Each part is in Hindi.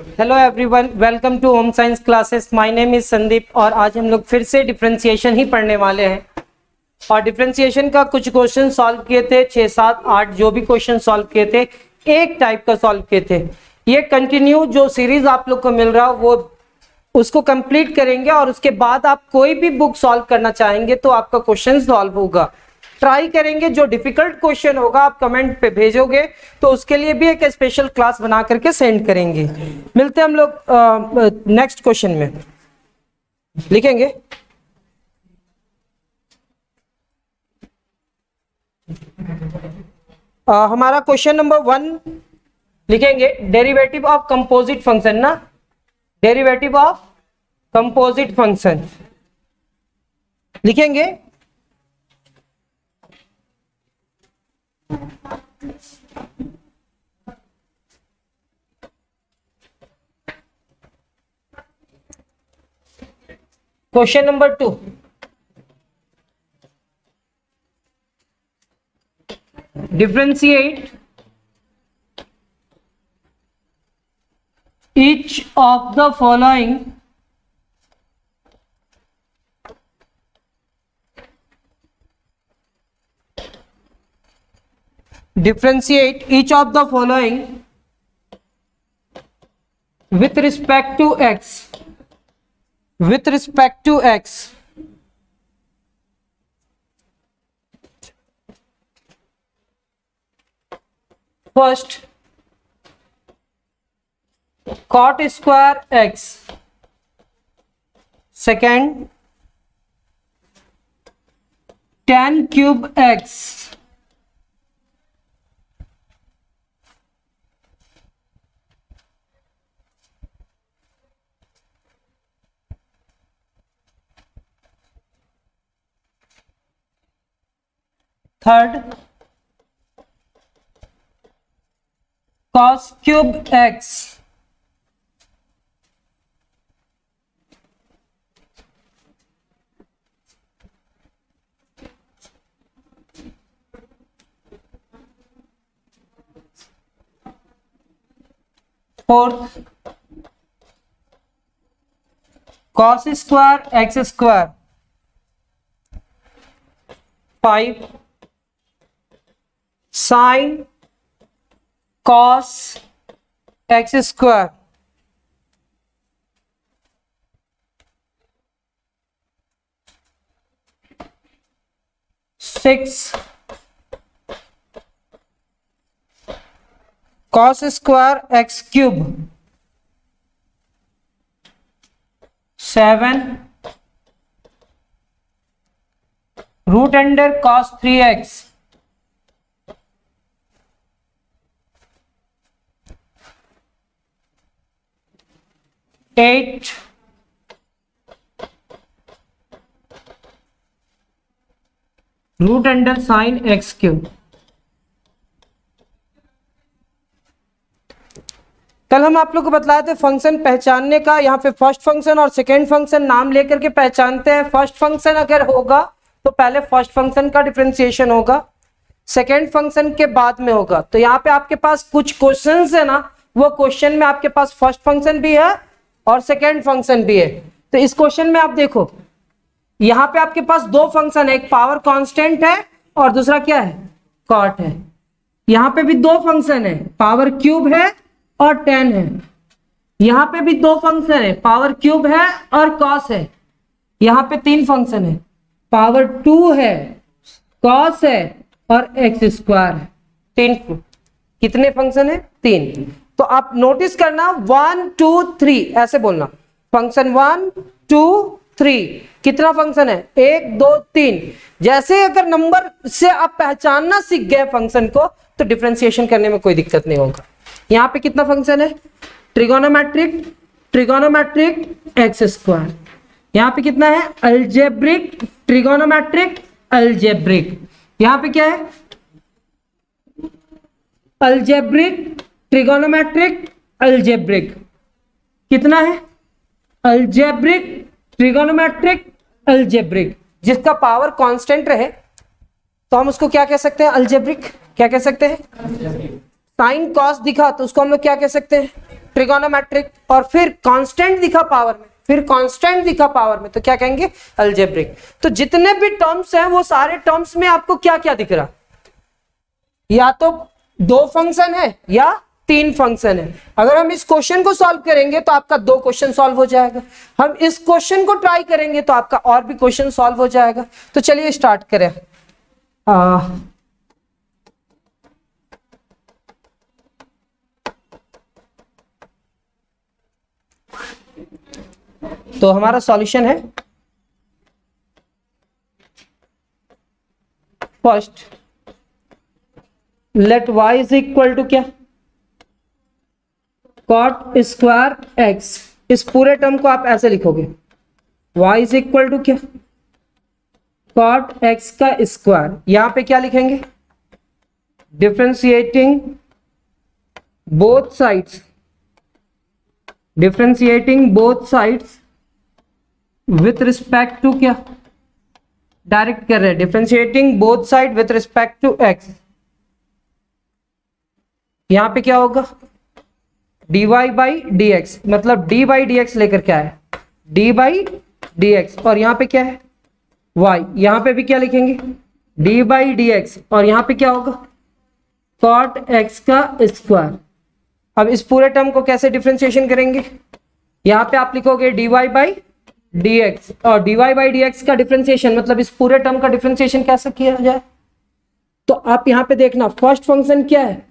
Hello everyone, welcome to home science classes. My name is Sandeep और आज हम लोग फिर से डिफरेंशिएशन ही पढ़ने वाले हैं। और डिफरेंशिएशन का कुछ क्वेश्चन सॉल्व किए थे, 6, 7, 8 जो भी क्वेश्चन सॉल्व किए थे एक टाइप का सॉल्व किए थे। ये कंटिन्यू जो सीरीज आप लोग को मिल रहा है वो उसको कंप्लीट करेंगे और उसके बाद आप कोई भी बुक सॉल्व करना चाहेंगे तो आपका क्वेश्चन सॉल्व होगा। ट्राई करेंगे, जो डिफिकल्ट क्वेश्चन होगा आप कमेंट पे भेजोगे तो उसके लिए भी एक स्पेशल क्लास बना करके सेंड करेंगे। मिलते हैं हम लोग नेक्स्ट क्वेश्चन में। लिखेंगे हमारा क्वेश्चन नंबर 1 लिखेंगे, डेरिवेटिव ऑफ कंपोजिट फंक्शन ना, डेरिवेटिव ऑफ कंपोजिट फंक्शन लिखेंगे। Question number 2, differentiate each of the following with respect to x, with respect to x. First, cot square x. Second, tan cube x. Third, cos cube x. Fourth, cos square x square. 5, sin cos x square. 6, cos square x cube. 7, root under cos 3x. 8, root under sin x cube. कल हम आप लोग को बतलाए थे फंक्शन पहचानने का। यहाँ पे फर्स्ट फंक्शन और सेकेंड फंक्शन नाम लेकर के पहचानते हैं। फर्स्ट फंक्शन अगर होगा तो पहले फर्स्ट फंक्शन का डिफरेंशिएशन होगा, सेकेंड फंक्शन के बाद में होगा। तो यहाँ पे आपके पास कुछ क्वेश्चंस है ना, वो क्वेश्चन में आपके पास फर्स्ट फंक्शन भी है और सेकेंड फंक्शन भी है। तो इस क्वेश्चन में आप देखो, यहाँ पे आपके पास दो फंक्शन है, एक पावर कांस्टेंट है और दूसरा क्या है, कॉट है। यहाँ पे भी दो फंक्शन है, पावर क्यूब है और tan है। यहाँ पे भी दो फंक्शन है, पावर क्यूब है और cos है। यहाँ पे 3 फंक्शन है, पावर 2 है, cos है और x स्क्वायर है। 3, कितने फंक्शन है, 3। तो आप नोटिस करना 1 2 3 ऐसे बोलना, फंक्शन 1 2 3। कितना फंक्शन है, 1 2 3। जैसे अगर नंबर से आप पहचानना सीख गए फंक्शन को तो डिफरेंशिएशन करने में कोई दिक्कत नहीं होगा। यहाँ पे कितना फंक्शन है, ट्रिगोनोमेट्रिक, ट्रिगोनोमेट्रिक एक्स स्क्वायर। यहाँ पे कितना है, अलजेब्रिक, ट्रिगोनोमेट्रिक, अलजेब्रिक। यहाँ पे क्या है, अलजेब्रिक, ट्रिगोनोमेट्रिक, अलजेब्रिक। कितना है, अलजेब्रिक, ट्रिगोनोमेट्रिक, अलजेब्रिक। जिसका पावर कांस्टेंट रहे तो हम उसको क्या कह सकते हैं, अलजेब्रिक। क्या कह सकते हैं, साइन कॉस दिखा तो उसको हम लोग क्या कह सकते हैं, ट्रिगोनोमेट्रिक। और फिर कांस्टेंट दिखा पावर में, फिर कांस्टेंट दिखा पावर में तो क्या कहेंगे, अलजेब्रिक। तो जितने भी टर्म्स हैं वो सारे टर्म्स में आपको क्या क्या दिख रहा, या तो 2 फंक्शन है या 3 फंक्शन है। अगर हम इस क्वेश्चन को सॉल्व करेंगे तो आपका 2 क्वेश्चन सॉल्व हो जाएगा, हम इस क्वेश्चन को ट्राई करेंगे तो आपका और भी क्वेश्चन सॉल्व हो जाएगा। तो चलिए स्टार्ट करें। तो हमारा सॉल्यूशन है, first let y is equal to क्या, cot स्क्वायर x। इस पूरे टर्म को आप ऐसे लिखोगे, y इज इक्वल टू क्या, cot x का स्क्वायर। यहां पे क्या लिखेंगे, differentiating both sides, differentiating both sides with respect to क्या, डायरेक्ट कर रहे हैं, differentiating both side with respect to x। यहां पे क्या होगा, dy बाई डी एक्स, मतलब d बाई डी एक्स लेकर क्या है, d बाई डी एक्स। और यहां पे क्या है, y। यहां पे भी क्या लिखेंगे, d बाई डी एक्स। और यहां पे क्या होगा, cot x का स्क्वायर। अब इस पूरे टर्म को कैसे डिफरेंशिएशन करेंगे, यहां पे आप लिखोगे dy बाई डी एक्स। और dy बाई डी एक्स का डिफरेंशिएशन मतलब इस पूरे टर्म का डिफरेंशिएशन कैसे किया जाए। तो आप यहां पे देखना, फर्स्ट फंक्शन क्या है,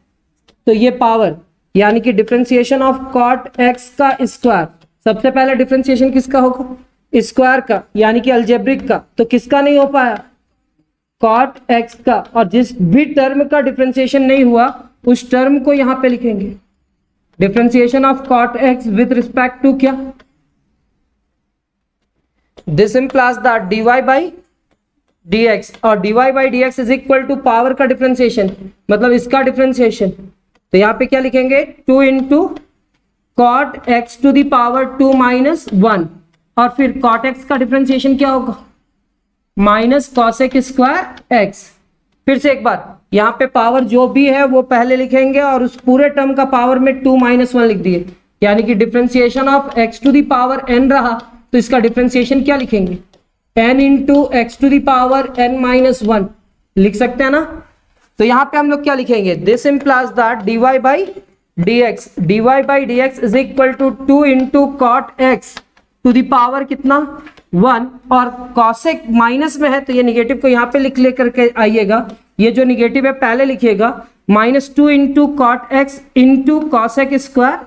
तो ये पावर, यानी कि डिफरेंशिएशन ऑफ cot x का स्क्वायर। सबसे पहले डिफरेंशिएशन किसका होगा, स्क्वायर का, यानी कि अलजेब्रिक का। तो किसका नहीं हो पाया, cot x का। और जिस भी टर्म का डिफरेंशिएशन नहीं हुआ उस टर्म को यहां पे लिखेंगे, differentiation of cot x with respect to क्या, this implies that dy by dx। और dy by dx is equal to power का डिफरेंशिएशन, मतलब इसका डिफरेंशिएशन। तो यहां पे क्या लिखेंगे, 2 into cot x to the power 2 minus 1। और फिर cot x का डिफरेंशिएशन क्या होगा, माइनस cosec स्क्वायर x। फिर से एक बार, यहां पे पावर जो भी है वो पहले लिखेंगे और उस पूरे टर्म का पावर में 2 माइनस 1 लिख दिए, यानी कि differentiation of x to the power n रहा तो इसका डिफरेंशिएशन क्या लिखेंगे, n into x to the power n minus 1 लिख सकते हैं ना। तो यहां पे हम लोग क्या लिखेंगे, this implies that dy by dx, dy by dx is equal to 2 into cot x to the power कितना 1। और cosec माइनस में है तो ये निगेटिव को यहां पे लिख लेकर के आइएगा, ये जो निगेटिव है पहले लिखिएगा, minus 2 into cot x into cosec square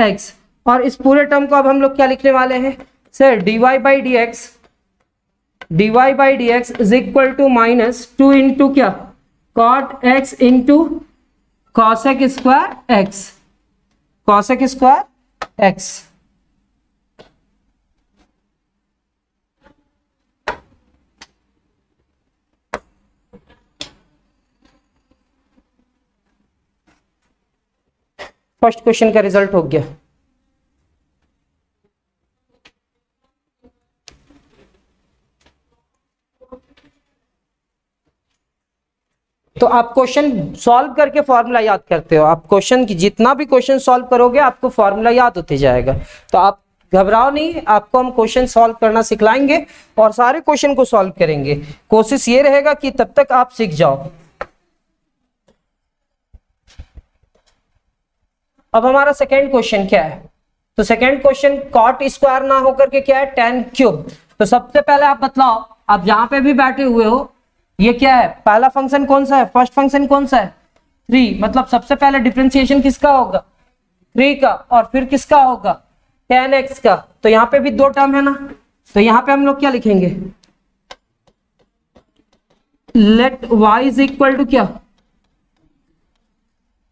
x। और इस पूरे टर्म को अब हम लोग क्या लिखने वाले हैं sir, dy by d x is equal to minus 2 into क्या, cot x into cosec square x। First question का रिजल्ट हो गया। तो आप क्वेश्चन सॉल्व करके फॉर्मूला याद करते हो, आप क्वेश्चन की जितना भी क्वेश्चन सॉल्व करोगे आपको फॉर्मूला याद होते जाएगा। तो आप घबराओ नहीं, आपको हम क्वेश्चन सॉल्व करना सिखलाएंगे और सारे क्वेश्चन को सॉल्व करेंगे। कोशिश ये रहेगा कि तब तक आप सीख जाओ। अब हमारा सेकेंड क्वेश्चन क्या है, तो सेकेंड क्वेश्चन cot स्क्वायर ना होकर के क्या है, tan क्यूब। तो सबसे पहले आप बतलाओ, आप जहां पे भी बैठे हुए हो ये क्या है, पहला फंक्शन कौन सा है, फर्स्ट फंक्शन कौन सा है 3, मतलब सबसे पहले डिफरेंशिएशन किसका होगा 3 का, और फिर किसका होगा tan x का। तो यहाँ पे भी 2 टर्म है ना, तो यहाँ पे हम लोग क्या लिखेंगे, let y is equal to क्या,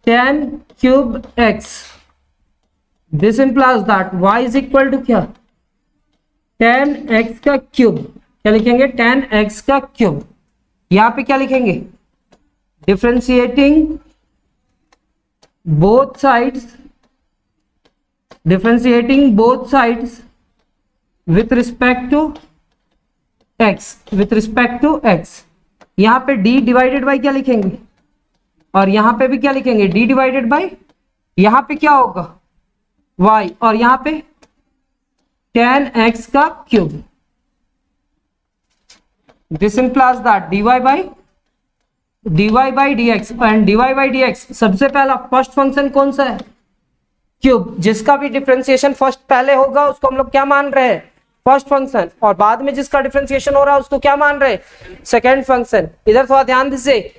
tan cube x। This implies that y is equal to क्या, tan x का क्यूब। क्या लिखेंगे, tan x का क्यूब। यहां पे क्या लिखेंगे, differentiating both sides with respect to x, यहां पे d डिवाइडेड बाय क्या लिखेंगे, और यहां पे भी क्या लिखेंगे, डी डिवाइडेड बाई, यहां पे क्या होगा y, और यहां पे tan x का cube. This implies that dy by dx, and dy by dx सबसे पहला फर्स्ट फंक्शन कौन सा है, क्यूब। जिसका भी डिफरेंशिएशन फर्स्ट पहले होगा उसको हम लोग क्या मान रहे हैं, फर्स्ट फंक्शन, और बाद में जिसका डिफरेंशिएशन हो रहा है उसको क्या मान रहे हैं, सेकेंड फंक्शन। इधर थोड़ा ध्यान दीजिए,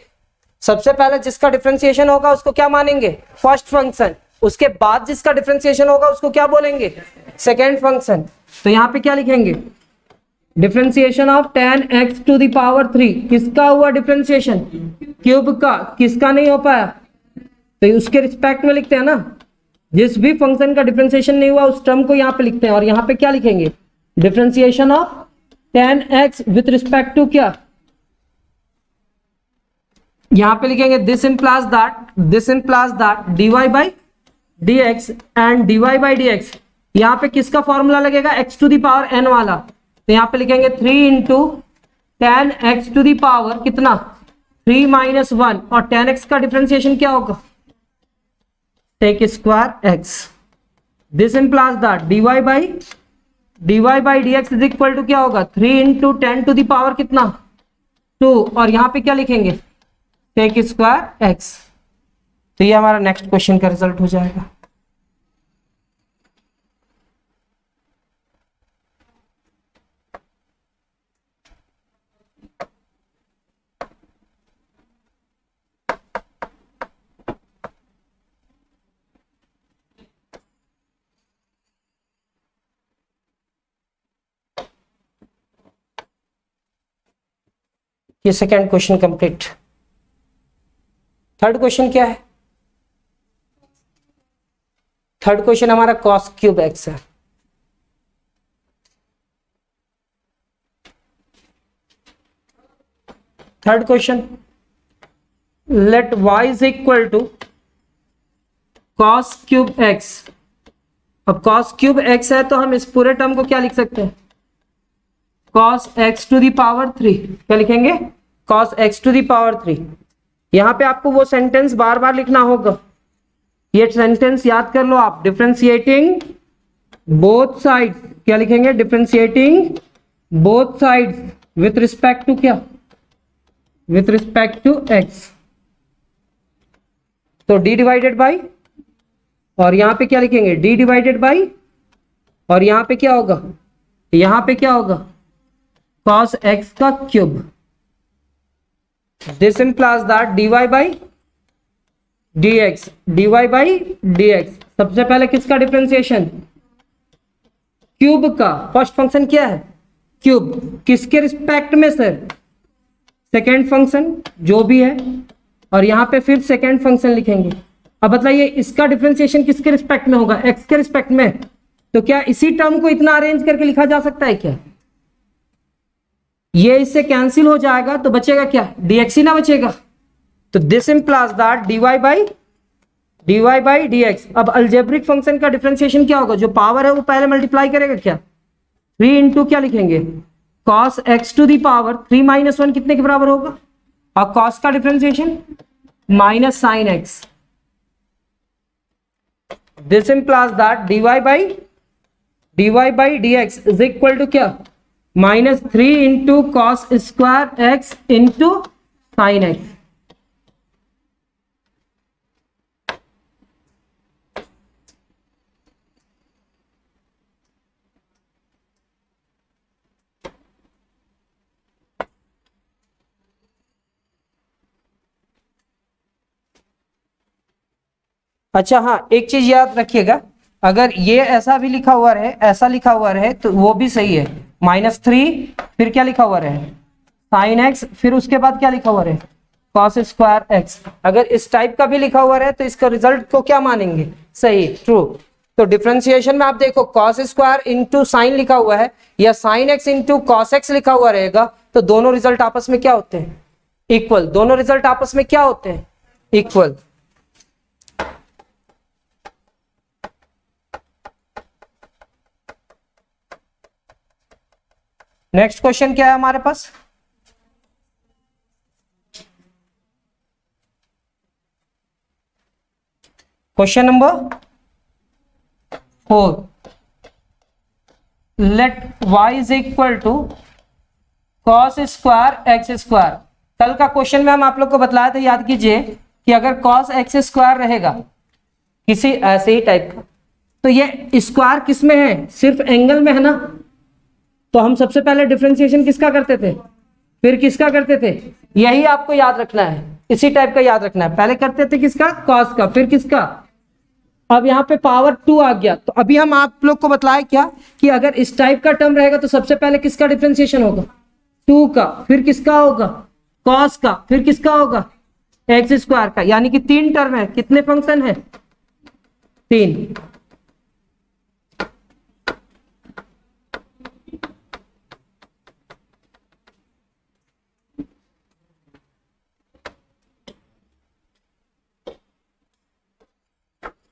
सबसे पहले जिसका डिफरेंशिएशन होगा उसको क्या मानेंगे, फर्स्ट फंक्शन, उसके बाद जिसका डिफरेंशिएशन होगा उसको क्या बोलेंगे, सेकेंड फंक्शन। तो यहाँ पे क्या लिखेंगे, differentiation of tan x to the power 3, किसका हुआ डिफरेंशिएशन, क्यूब का, किसका नहीं हो पाया, तो उसके रिस्पेक्ट में लिखते हैं ना, जिस भी फंक्शन का डिफरेंशिएशन नहीं हुआ उस टर्म को यहाँ पे लिखते हैं, और यहाँ पे क्या लिखेंगे, differentiation of tan x with respect to क्या, यहां पे लिखेंगे this implies that dy by dx and dy by dx, यहां पे किसका फॉर्मूला लगेगा, x to the power n वाला, तो यहां पे लिखेंगे 3 into tan x to the power कितना 3 माइनस 1, और tan x का डिफरेंशिएशन क्या होगा, टेक square x। This implies that dy by dx is equal to क्या होगा, 3 इंटू 10 टू दी पावर कितना 2, और यहां पे क्या लिखेंगे, टेक स्क्वायर x। तो ये हमारा नेक्स्ट क्वेश्चन का रिजल्ट हो जाएगा। ये second question complete. Third question क्या है, थर्ड क्वेश्चन हमारा cos क्यूब x है। Third question, let y is equal to cos cube x। अब cos क्यूब x है तो हम इस पूरे टर्म को क्या लिख सकते हैं, cos x to the power 3, क्या लिखेंगे, cos x to the power 3। यहां पे आपको वो सेंटेंस बार बार लिखना होगा, ये सेंटेंस याद कर लो आप, डिफरेंशिएटिंग बोथ साइड्स, क्या लिखेंगे, differentiating both sides with respect to क्या, विथ रिस्पेक्ट टू x। तो d डिवाइडेड बाई, और यहां पे क्या लिखेंगे, d डिवाइडेड बाई, और यहां पे क्या होगा, यहां पे क्या होगा, cos x का cube. This implies that dy by dx, सबसे पहले किसका डिफरेंशिएशन, क्यूब का, फर्स्ट फंक्शन क्या है, क्यूब, किसके रिस्पेक्ट में सर, सेकेंड फंक्शन जो भी है, और यहां पे फिर सेकेंड फंक्शन लिखेंगे। अब बताइए इसका डिफरेंशिएशन किसके रिस्पेक्ट में होगा, x के रिस्पेक्ट में, तो क्या इसी टर्म को इतना अरेंज करके लिखा जा सकता है क्या, ये इससे कैंसिल हो जाएगा तो बचेगा क्या, dx ही ना बचेगा। तो this implies that dy by dx। अब अलजेब्रिक फंक्शन का डिफरेंशिएशन क्या होगा, जो पावर है वो पहले मल्टीप्लाई करेगा क्या, 3 इंटू क्या लिखेंगे, cos x to the power 3 minus 1 कितने के बराबर होगा, और cos का differentiation minus sine x। This implies that dy by dx is equal to क्या, minus 3 into cos square x into sine x। अच्छा हाँ, एक चीज याद रखिएगा, अगर ये ऐसा भी लिखा हुआ रहे, ऐसा लिखा हुआ रहे तो वो भी सही है, -3 फिर क्या लिखा हुआ रहे, साइन x, फिर उसके बाद क्या लिखा हुआ रहे, cos स्क्वायर x। अगर इस टाइप का भी लिखा हुआ रहे तो इसका रिजल्ट को क्या मानेंगे, सही, ट्रू। तो डिफरेंशिएशन में आप देखो cos स्क्वायर इंटू साइन लिखा हुआ है या sin x into cos x लिखा हुआ रहेगा, तो दोनों रिजल्ट आपस में क्या होते हैं, इक्वल। दोनों रिजल्ट आपस में क्या होते हैं, इक्वल। नेक्स्ट क्वेश्चन क्या है हमारे पास, question number 4, let y is equal to cos square x square. कल का क्वेश्चन में हम आप लोग को बतलाया था, याद कीजिए, कि अगर cos एक्स स्क्वायर रहेगा किसी ऐसे ही टाइप का, तो ये स्क्वायर किस में है, सिर्फ एंगल में है ना। तो हम सबसे पहले डिफरेंशिएशन किसका करते थे, फिर किसका करते थे, यही आपको याद रखना है, इसी टाइप का याद रखना है। पहले करते थे किसका, cos का, फिर किसका। अब यहाँ पे पावर 2 आ गया, तो अभी हम आप लोग को बतलाए क्या कि अगर इस टाइप का टर्म रहेगा तो सबसे पहले किसका डिफरेंशिएशन होगा, 2 का, फिर किसका होगा, cos का, फिर किसका होगा, एक्स स्क्वायर का। यानी कि 3 टर्म है, कितने फंक्शन है, 3।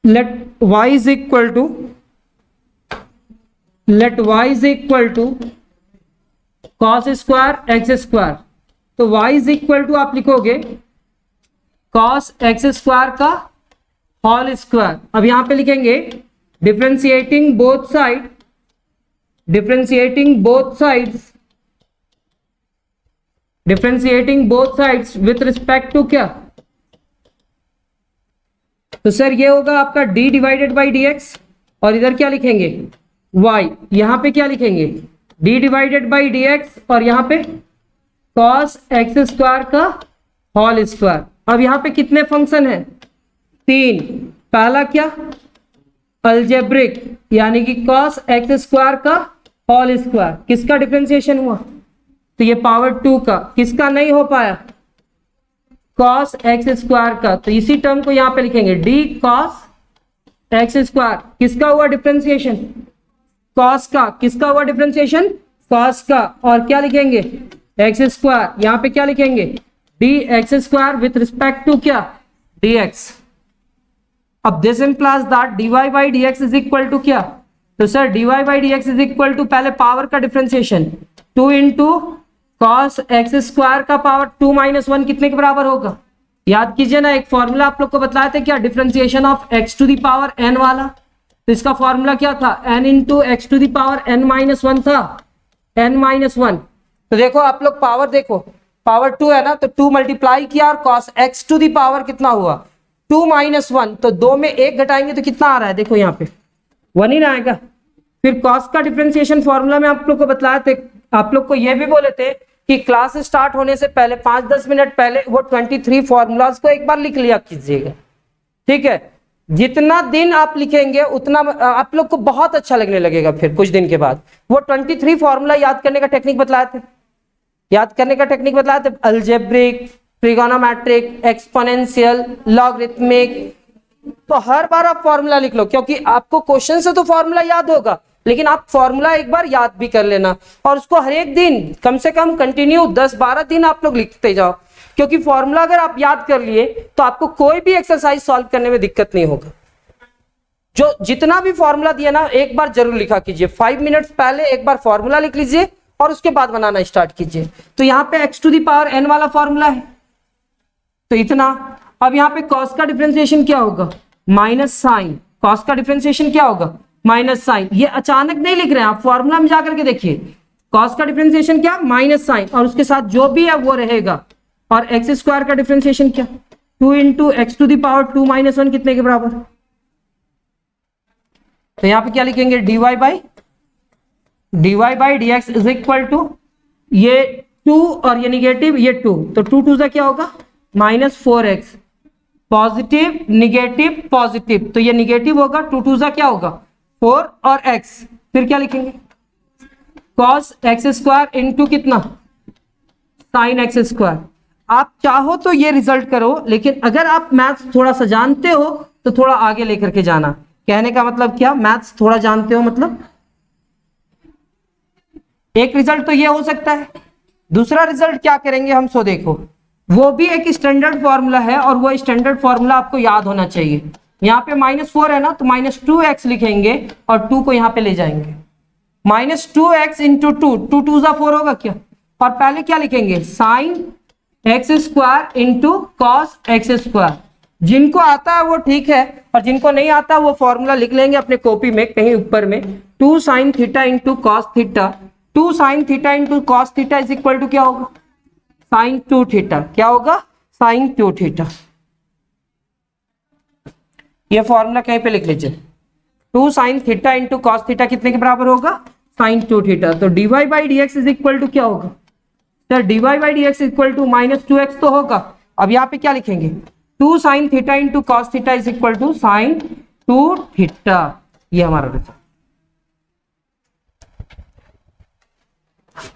let y is equal to cos square x square. तो y इज इक्वल टू आप लिखोगे cos एक्स स्क्वायर का होल स्क्वायर। अब यहां पे लिखेंगे differentiating both sides with respect to क्या, तो सर ये होगा आपका d divided by d x, और इधर क्या लिखेंगे y, यहां पे क्या लिखेंगे d divided by d x, और यहां पे cos एक्स स्क्वायर का होल स्क्वायर। अब यहां पे कितने फंक्शन है, 3। पहला क्या, अलजेब्रिक, यानी कि cos एक्स स्क्वायर का होल स्क्वायर, किसका डिफरेंशिएशन हुआ, तो ये पावर 2 का। किसका नहीं हो पाया, cos एक्स स्क्वायर का, तो इसी टर्म को यहां पे लिखेंगे d cos एक्स स्क्वायर। किसका हुआ डिफरेंशिएशन, cos का, किसका हुआ डिफरेंशिएशन, cos का, और क्या लिखेंगे एक्स स्क्वायर, यहां पे क्या लिखेंगे d x square with respect to क्या, dx। अब this implies that dy by dx is equal to क्या, तो sir dy by dx is equal to पहले पावर का differentiation 2 into cos x square का पावर 2 माइनस 1 कितने के बराबर होगा, याद कीजिए ना, एक फॉर्मूला आप लोग को बताया था क्या, differentiation of x to the power n वाला। तो इसका फॉर्मूला क्या था, n into x to the power n minus 1 था, n माइनस 1। तो देखो आप लोग पावर देखो, पावर 2 है ना, तो 2 मल्टीप्लाई किया और cos x to the power कितना हुआ 2 माइनस 1, तो 2 में 1 घटाएंगे तो कितना आ रहा है, देखो यहाँ पे 1 ही ना आएगा। फिर cos का डिफरेंशिएशन फॉर्मूला में आप लोग को बतलाया थे, आप लोग को ये भी बोले थे कि क्लास स्टार्ट होने से पहले 5-10 मिनट पहले वो 23 फॉर्मूलाज को एक बार लिख लिया कीजिएगा, ठीक है। जितना दिन आप लिखेंगे उतना आप लोग को बहुत अच्छा लगने लगेगा। फिर कुछ दिन के बाद वो 23 फॉर्मूला याद करने का टेक्निक बतलाए थे, अलजेब्रिक, ट्रिगोनोमेट्रिक, एक्सपोनेंशियल, लॉगरिथमिक। तो हर बार आप फॉर्मूला लिख लो, क्योंकि आपको क्वेश्चन से तो फॉर्मूला याद होगा, लेकिन आप फॉर्मूला एक बार याद भी कर लेना, और उसको हर एक दिन कम से कम कंटिन्यू 10-12 दिन आप लोग लिखते जाओ, क्योंकि फॉर्मूला अगर आप याद कर लिए तो आपको कोई भी एक्सरसाइज सॉल्व करने में दिक्कत नहीं होगा। जो जितना भी फॉर्मूला दिया ना एक बार जरूर लिखा कीजिए, 5 मिनट्स पहले एक बार फॉर्मूला लिख लीजिए और उसके बाद बनाना स्टार्ट कीजिए। तो यहाँ पे x to the power n वाला फॉर्मूला है, तो इतना। अब यहाँ पे cos का डिफरेंशिएशन क्या होगा, माइनस साइन। cos का डिफरेंशिएशन क्या होगा, माइनस साइन। ये अचानक नहीं लिख रहे हैं, आप फॉर्मूला में जाकर के देखिए, cos का डिफरेंशिएशन क्या, माइनस साइन, और उसके साथ जो भी है वो रहेगा। और एक्स स्क्वायर का डिफरेंशिएशन क्या, 2 into x to the power 2 minus 1 कितने के बराबर। तो यहाँ पे क्या लिखेंगे, dy by d x is equal to ये 2 और ये निगेटिव, ये 2, तो 2 2 से क्या होगा -4x, पॉजिटिव निगेटिव पॉजिटिव, तो ये निगेटिव होगा, 2 2 से क्या होगा 4 और x। फिर क्या लिखेंगे, cos एक्स स्क्वायर इंटू कितना, साइन एक्स स्क्वायर। आप चाहो तो ये रिजल्ट करो, लेकिन अगर आप मैथ्स थोड़ा सा जानते हो तो थोड़ा आगे लेकर के जाना। कहने का मतलब क्या, मैथ्स थोड़ा जानते हो मतलब एक रिजल्ट तो ये हो सकता है, दूसरा रिजल्ट क्या करेंगे हम, सो देखो वो भी एक स्टैंडर्ड फॉर्मूला है, और वो स्टैंडर्ड फॉर्मूला आपको याद होना चाहिए। यहाँ पे -4 है ना, तो -2x लिखेंगे और 2 को यहाँ पे ले जाएंगे, -2x इंटू 2, 2 2 जा 4 होगा क्या, और पहले क्या लिखेंगे, sign x square into cos x square, जिनको आता है वो ठीक है, और जिनको नहीं आता वो फॉर्मूला लिख लेंगे अपने कॉपी में कहीं ऊपर में। 2 sin theta into cos theta, 2 sin theta into cos theta is equal to क्या होगा, sin 2 थीटा। क्या होगा, sin 2 थीटा। ये फॉर्मूला कहीं पे लिख लीजिए। 2 sin theta into cos theta कितने के बराबर होगा, sin 2 थीटा। तो dy by d x is equal to क्या होगा sir, dy by d x equal to -2x तो होगा। अब यहाँ पे क्या लिखेंगे, 2 sin theta into cos theta is equal to sin 2 theta. ये हमारा रिजल्ट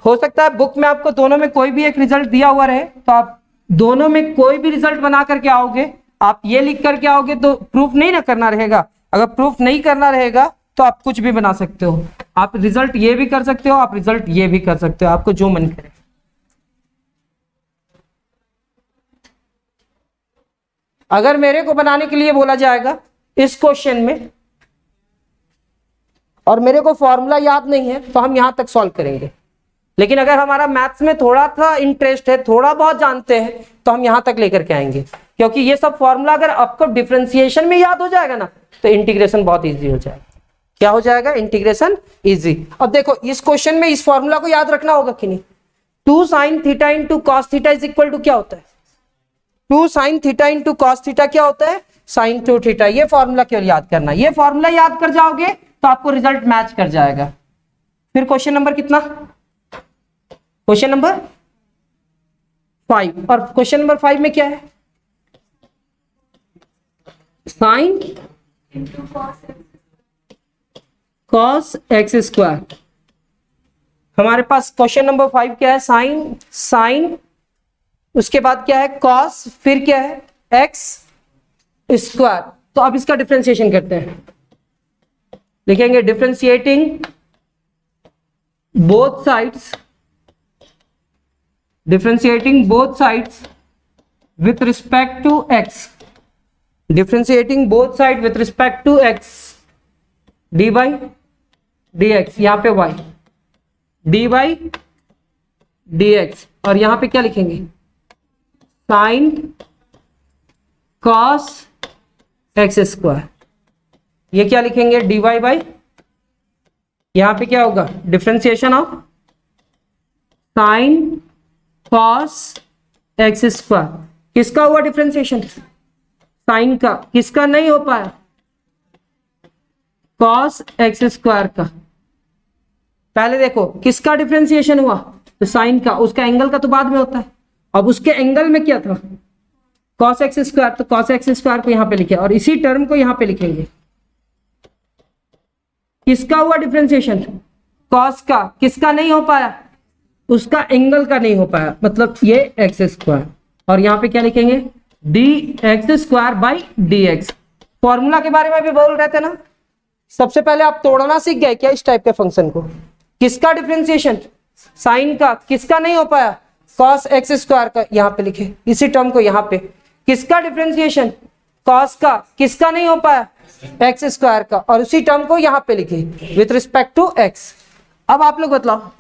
हो सकता है। बुक में आपको दोनों में कोई भी एक रिजल्ट दिया हुआ रहे, तो आप दोनों में कोई भी रिजल्ट बना करके आओगे। आप ये लिख करके आओगे तो प्रूफ नहीं ना करना रहेगा। अगर प्रूफ नहीं करना रहेगा तो आप कुछ भी बना सकते हो। आप रिजल्ट ये भी कर सकते हो, आप रिजल्ट ये भी कर सकते हो, आपको जो मन करे। अगर मेरे को बनाने के लिए बोला जाएगा इस क्वेश्चन में और मेरे को फॉर्मूला याद नहीं है तो हम यहां तक सॉल्व करेंगे। लेकिन अगर हमारा मैथ्स में थोड़ा सा इंटरेस्ट है, थोड़ा बहुत जानते हैं, तो हम यहां तक लेकर के आएंगे। क्योंकि ये सब फॉर्मूला अगर आपको डिफरेंशिएशन में याद हो जाएगा ना, तो इंटीग्रेशन बहुत इजी हो जाएगा। क्या हो जाएगा, इंटीग्रेशन इजी। अब देखो इस क्वेश्चन में इस फॉर्मूला को याद रखना होगा कि नहीं। 2 sin theta into cos theta is equal to क्या होता है, 2 sin theta into cos theta क्या होता है, sin 2 थीटा। ये फॉर्मूला केवल याद करना। ये फॉर्मूला याद कर जाओगे तो आपको रिजल्ट मैच कर जाएगा। फिर क्वेश्चन नंबर कितना, क्वेश्चन नंबर 5। और क्वेश्चन नंबर 5 में क्या है, साइन कॉस एक्स स्क्वायर। हमारे पास क्वेश्चन नंबर 5 क्या है, साइन उसके बाद क्या है कॉस, फिर क्या है एक्स स्क्वायर। तो अब इसका डिफरेंशिएशन करते हैं। लिखेंगे differentiating both sides, differentiating both sides with respect to x, differentiating both sides with respect to x, dy dx, यहां पे y dy dx, और यहां पे क्या लिखेंगे sin cos x स्क्वायर। ये क्या लिखेंगे dy बाई, यहां पे क्या होगा differentiation of sin cos x square. किसका हुआ डिफरेंशिएशन, साइन का। किसका नहीं हो पाया, cos एक्स स्क्वायर का। पहले देखो किसका डिफरेंशिएशन हुआ, तो साइन का। उसका एंगल का तो बाद में होता है। अब उसके एंगल में क्या था, cos एक्स स्क्वायर। तो cos एक्स स्क्वायर को यहां पे लिखे और इसी टर्म को यहां पे लिखेंगे। किसका हुआ डिफरेंशिएशन, cos का। किसका नहीं हो पाया, उसका एंगल का नहीं हो पाया, मतलब ये एक्स स्क्वायर। और यहां पे क्या लिखेंगे d x square by d x. Formula के बारे में भी बोल रहे थे ना। सबसे पहले आप तोड़ना सीख गए क्या इस टाइप के फंक्शन को। किसका डिफरेंशिएशन, साइन का। किसका नहीं हो पाया, कॉस एक्स स्क्वायर का। यहां पे लिखे इसी टर्म को यहां पे। किसका डिफरेंशिएशन, कॉस का। किसका नहीं हो पाया, एक्स स्क्वायर का। और उसी टर्म को यहां पे लिखे विथ रिस्पेक्ट टू एक्स। अब आप लोग बतलाओ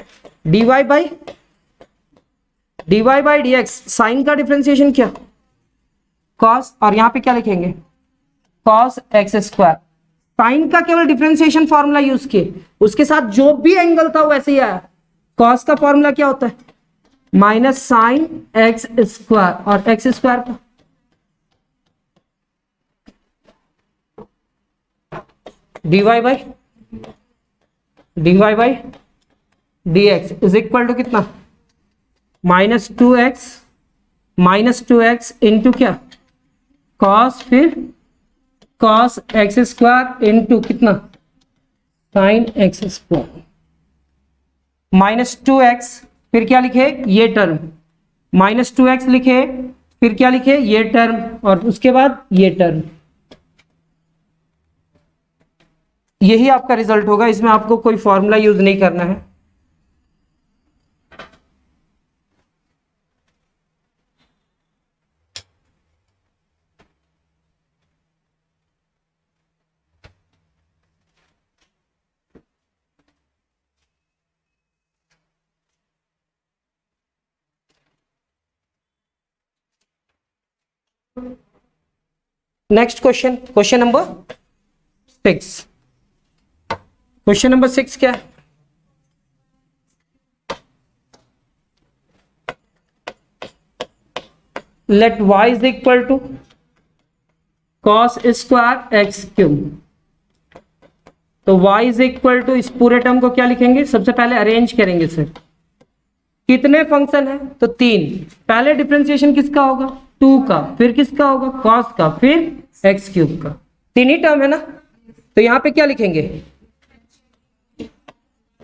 dy by d x, sine का डिफरेंशिएशन क्या cos, और यहां पे क्या लिखेंगे cos एक्स स्क्वायर। साइन का केवल डिफरेंशिएशन फॉर्मूला यूज किए, उसके साथ जो भी एंगल था वैसे ही आया। cos का फॉर्मूला क्या होता है माइनस साइन एक्स स्क्वायर, और एक्स स्क्वायर का dy by d x is equal to कितना -2x इंटू क्या cos, फिर cos एक्स स्क्वायर इंटू कितना sin एक्स स्क्वायर। -2x, फिर क्या लिखे ये टर्म, -2x लिखे, फिर क्या लिखे ये टर्म, और उसके बाद ये टर्म। यही आपका रिजल्ट होगा। इसमें आपको कोई फॉर्मूला यूज नहीं करना है। Next question, question number 6। Question number 6 क्या है? Let y is equal to cos square x cube. तो y इज इक्वल टू, इस पूरे टर्म को क्या लिखेंगे? सबसे पहले अरेंज करेंगे सर। कितने फंक्शन है? तो 3। पहले डिफरेंशिएशन किसका होगा? 2 का, फिर किसका होगा? cos का, फिर एक्स क्यूब का। 3 ही टर्म है ना, तो यहां पे क्या लिखेंगे?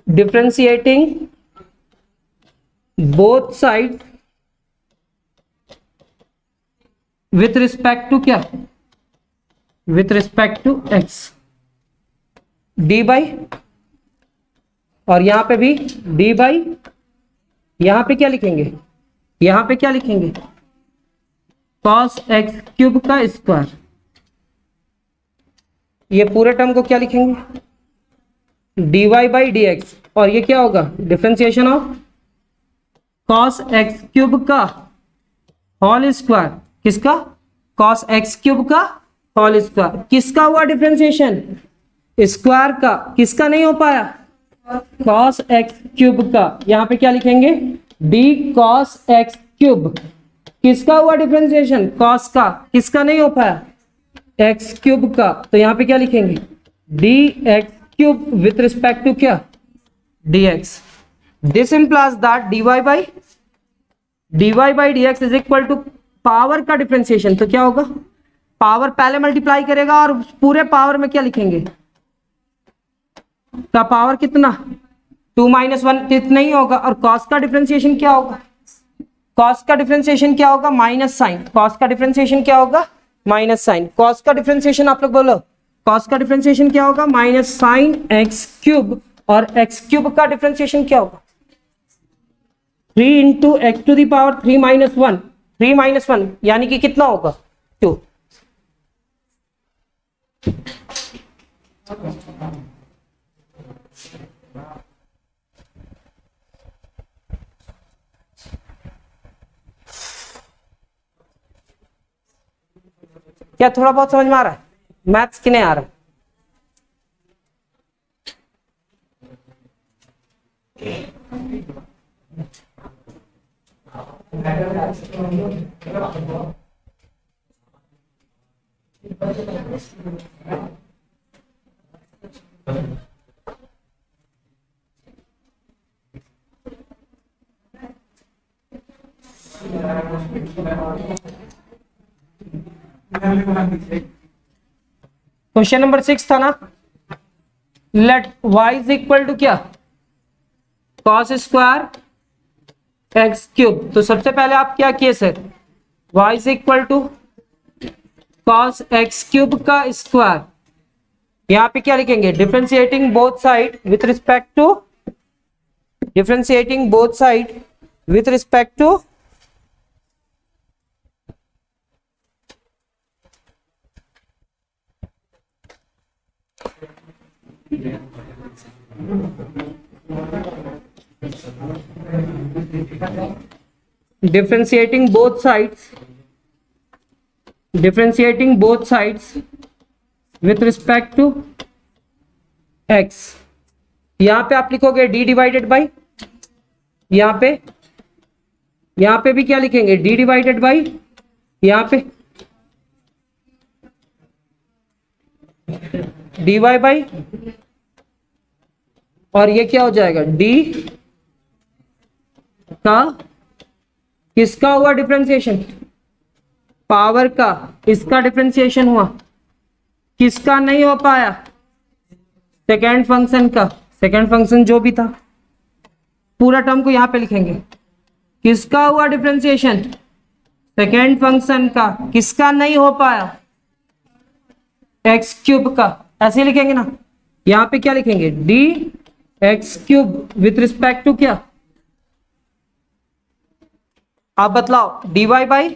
Differentiating both side with respect to क्या? With respect to x, d by, और यहां पे भी डी बाई, यहां पे क्या लिखेंगे? यहां पे क्या लिखेंगे? cos एक्स क्यूब का स्क्वायर। ये पूरे टर्म को क्या लिखेंगे? dy बाई डी एक्स, और ये क्या होगा? Differentiation of cos x cube का होल स्क्वायर। किसका? cos एक्स क्यूब का होल स्क्वायर। किसका हुआ डिफरेंशिएशन? स्क्वायर का। किसका नहीं हो पाया? cos एक्स क्यूब का। यहां पे क्या लिखेंगे? d cos x cube. किसका हुआ डिफरेंशिएशन? cos का। किसका नहीं हो पाया? एक्स क्यूब का। तो यहां पे क्या लिखेंगे? d x cube with respect to क्या? dx। This implies that dy by dx is equal to power का डिफरेंशिएशन। तो क्या होगा? पावर पहले मल्टीप्लाई करेगा और पूरे पावर में क्या लिखेंगे? का पावर कितना? 2 - 1 इतना ही होगा। और cos का डिफरेंशिएशन क्या होगा? cos का डिफरेंशिएशन क्या होगा? Minus sine. cos का डिफरेंशिएशन क्या होगा? Minus sine. cos का डिफरेंशिएशन आप लोग बोलो। cos का डिफरेंशिएशन क्या होगा? Minus sine x cube. और एक्स क्यूब का डिफरेंशिएशन क्या होगा? 3 into x to the power 3 - 1। 3 - 1 यानी कि कितना होगा? 2। क्या थोड़ा बहुत समझ में आ रहा है? मैथ्स कि नहीं आ रहा? क्वेश्चन नंबर 6 था ना। Let y is equal to क्या? cos square x cube. तो सबसे पहले आप क्या किए sir? y is equal to cos x cube का स्क्वायर। यहां पे क्या लिखेंगे? Differentiating both side with respect to, differentiating both side with respect to differentiating both sides with respect to x। यहां पे आप लिखोगे d डिवाइडेड बाई, यहां पे भी क्या लिखेंगे? d डिवाइडेड बाई, यहां पे dy बाई, और ये क्या हो जाएगा? d का किसका हुआ डिफरेंशिएशन? पावर का। इसका डिफरेंशिएशन हुआ। किसका नहीं हो पाया? सेकेंड फंक्शन का। सेकेंड फंक्शन जो भी था, पूरा टर्म को यहां पे लिखेंगे। किसका हुआ डिफरेंशिएशन? सेकेंड फंक्शन का। किसका नहीं हो पाया? एक्स क्यूब का। ऐसे लिखेंगे ना। यहां पे क्या लिखेंगे? D x cube with respect to क्या? आप बतलाओ। dy बाई,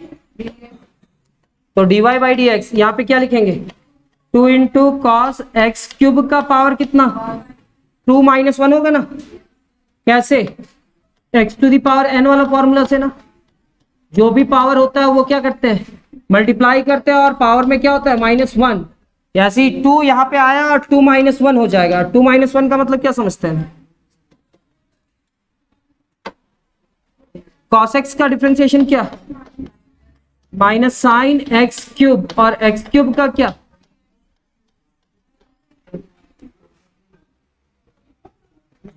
तो dy बाई डी एक्स। यहां पे क्या लिखेंगे? 2 इंटू कॉस एक्स क्यूब का पावर कितना? 2 - 1 होगा ना। कैसे? x to the power n वाला फॉर्मूला से ना। जो भी पावर होता है वो क्या करते हैं? मल्टीप्लाई करते हैं और पावर में क्या होता है -1, ऐसे ही 2 यहाँ पे आया और 2 -1 हो जाएगा। 2 -1 का मतलब क्या समझते हैं? cos x का डिफरेंशिएशन क्या? -sin x³ और x³ का क्या?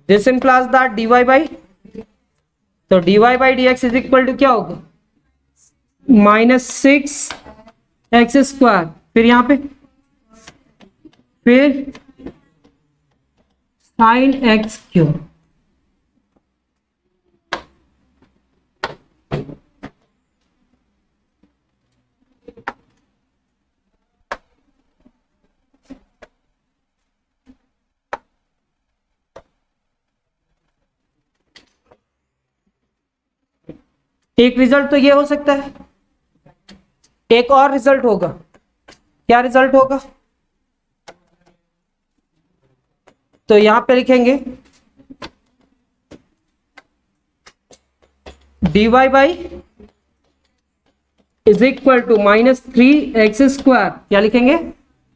This implies that dy by, तो dy by dx is equal to क्या होगा? -6x², फिर यहां पे फिर sin x³। एक रिजल्ट तो ये हो सकता है, एक और रिजल्ट होगा। क्या रिजल्ट होगा? तो यहां पे लिखेंगे dy by is equal to -3x²। क्या लिखेंगे?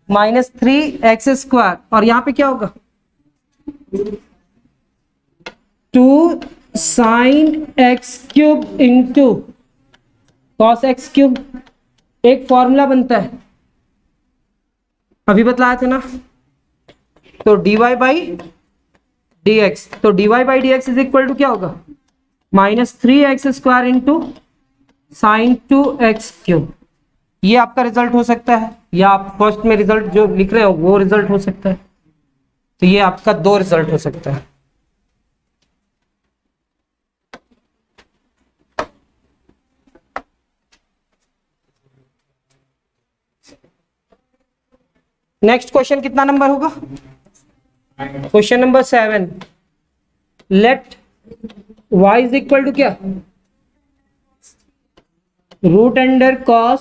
-3x², और यहां पे क्या होगा? 2 sin x³ into cos x³। एक फॉर्मूला बनता है, अभी बतलाया थे ना। तो dy बाई dx, तो dy by dx is equal to क्या होगा? -3x² into sine 2x³। ये आपका रिजल्ट हो सकता है, या आप फर्स्ट में रिजल्ट जो लिख रहे हो वो रिजल्ट हो सकता है। तो ये आपका 2 रिजल्ट हो सकता है। नेक्स्ट क्वेश्चन कितना नंबर होगा? Question number 7। Let y is equal to क्या? √cos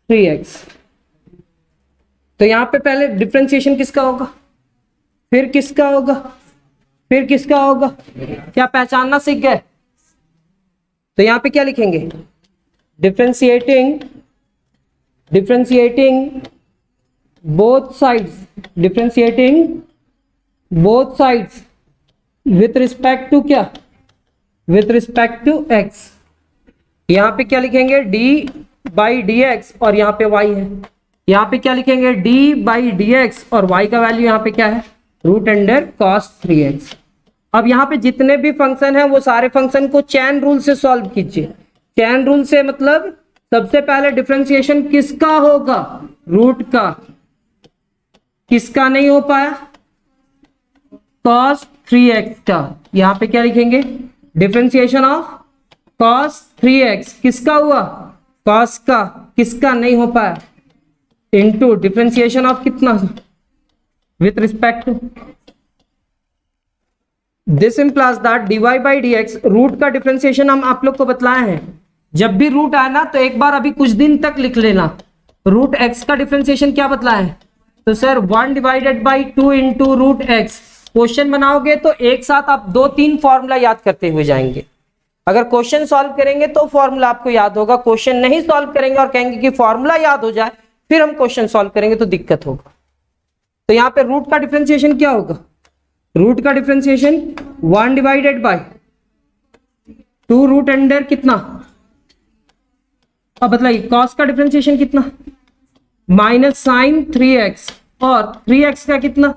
3x। तो यहां पे पहले डिफरेंशिएशन किसका होगा, फिर किसका होगा, फिर किसका होगा? क्या पहचानना सीख गए? तो यहां पे क्या लिखेंगे? Differentiating both sides, differentiating both sides with respect to क्या? with respect to x। यहां पे क्या लिखेंगे? d बाई dx, और यहां पे y है। यहां पे क्या लिखेंगे? d बाई dx, और y का वैल्यू यहां पे क्या है? √cos 3x। अब यहां पे जितने भी फंक्शन है वो सारे फंक्शन को चैन रूल से सॉल्व कीजिए। चैन रूल से मतलब सबसे पहले डिफरेंशिएशन किसका होगा? रूट का। किसका नहीं हो पाया? cos 3x का। यहां पे क्या लिखेंगे? डिफरेंशिएशन ऑफ cos 3x किसका हुआ? cos का। किसका नहीं हो पाया? इनटू डिफरेंशिएशन ऑफ कितना? With respect to. This implies that dy by dx, root का डिफरेंशिएशन हम आप लोग को बतलाए हैं। जब भी रूट आए ना तो एक बार अभी कुछ दिन तक लिख लेना। रूट x का डिफरेंशिएशन क्या बतलाए हैं? तो sir 1 divided by 2 into √x। Question बनाओगे तो एक साथ आप 2-3 फॉर्मूला याद करते हुए जाएंगे। अगर क्वेश्चन सॉल्व करेंगे तो फॉर्मूला आपको याद होगा, क्वेश्चन नहीं सॉल्व करेंगे और कहेंगे कि फॉर्मूला याद हो जाए फिर हम क्वेश्चन सॉल्व करेंगे तो दिक्कत होगा। तो यहाँ पे रूट का डिफरेंशिएशन क्या होगा? रूट का differentiation 1 divided by 2 root under कितना? अब बताइए cos का डिफरेंशिएशन कितना? -sin 3x, और 3x का कितना?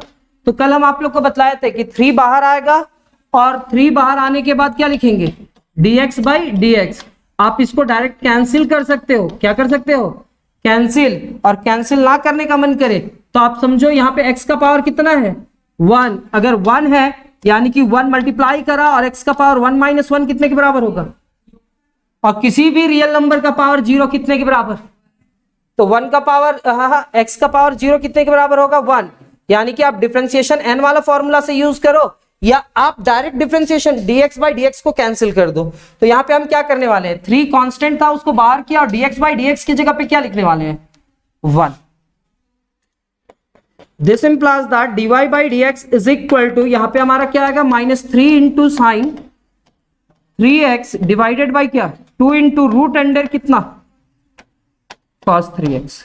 तो कल हम आप लोग को बतलाए थे कि 3 बाहर आएगा और 3 बाहर आने के बाद क्या लिखेंगे? dx by dx। आप इसको डायरेक्ट कैंसिल कर सकते हो। क्या कर सकते हो? कैंसिल। और कैंसिल ना करने का मन करे तो आप समझो यहाँ पे x का पावर कितना है? 1। अगर 1 है यानी कि 1 मल्टीप्लाई करा और x का पावर 1 - 1 कितने के बराबर होगा? और किसी भी रियल नंबर का पावर 0 कितने के बराबर? तो 1 का पावर x का पावर 0 कितने के बराबर होगा? 1। यानी कि आप डिफरेंशिएशन n वाला फॉर्मूला से यूज करो या आप direct differentiation dx by dx को कैंसिल कर दो। तो यहाँ पे हम क्या करने वाले हैं? 3 कांस्टेंट था उसको बाहर किया और dx बाई dx की जगह पे क्या लिखने वाले हैं? 1। This implies that dy by dx is equal to, यहाँ पे हमारा क्या आएगा? -3 into sine 3x divided by क्या? 2 इंटू रूट अंडर कितना? cos 3x।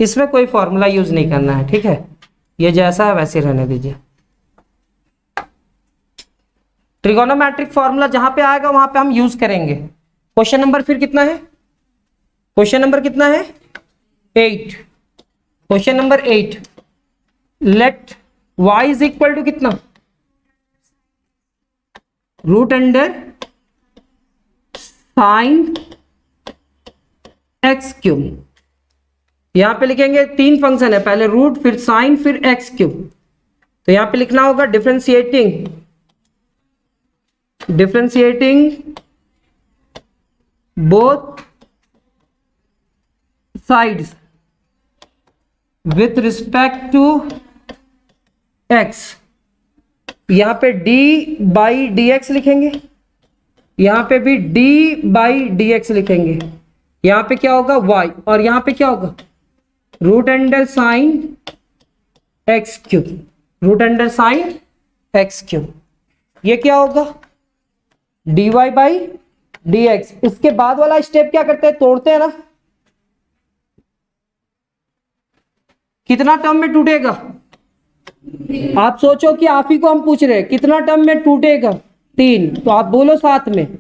इसमें कोई फॉर्मूला यूज नहीं करना है, ठीक है, ये जैसा है वैसे रहने दीजिए। ट्रिगोनोमेट्रिक फॉर्मूला जहां पे आएगा वहां पे हम यूज करेंगे। क्वेश्चन नंबर फिर कितना है? क्वेश्चन नंबर कितना है? 8। Question number 8, let y is equal to कितना? Root under sine x cube. यहां पे लिखेंगे 3 फंक्शन है, पहले रूट फिर साइन फिर एक्स क्यूब। तो यहां पे लिखना होगा differentiating both sides with respect to x. यहां पे d बाई डी एक्स लिखेंगे, यहां पे भी d बाई डी एक्स लिखेंगे। यहां पे क्या होगा? y, और यहां पे क्या होगा? Root under sine x cube, root under sine x cube. ये क्या होगा? dy by dx। इसके बाद वाला स्टेप क्या करते हैं? तोड़ते हैं ना। कितना टर्म में टूटेगा? आप सोचो कि आप ही को हम पूछ रहे हैं कितना टर्म में टूटेगा? 3। तो आप बोलो साथ में,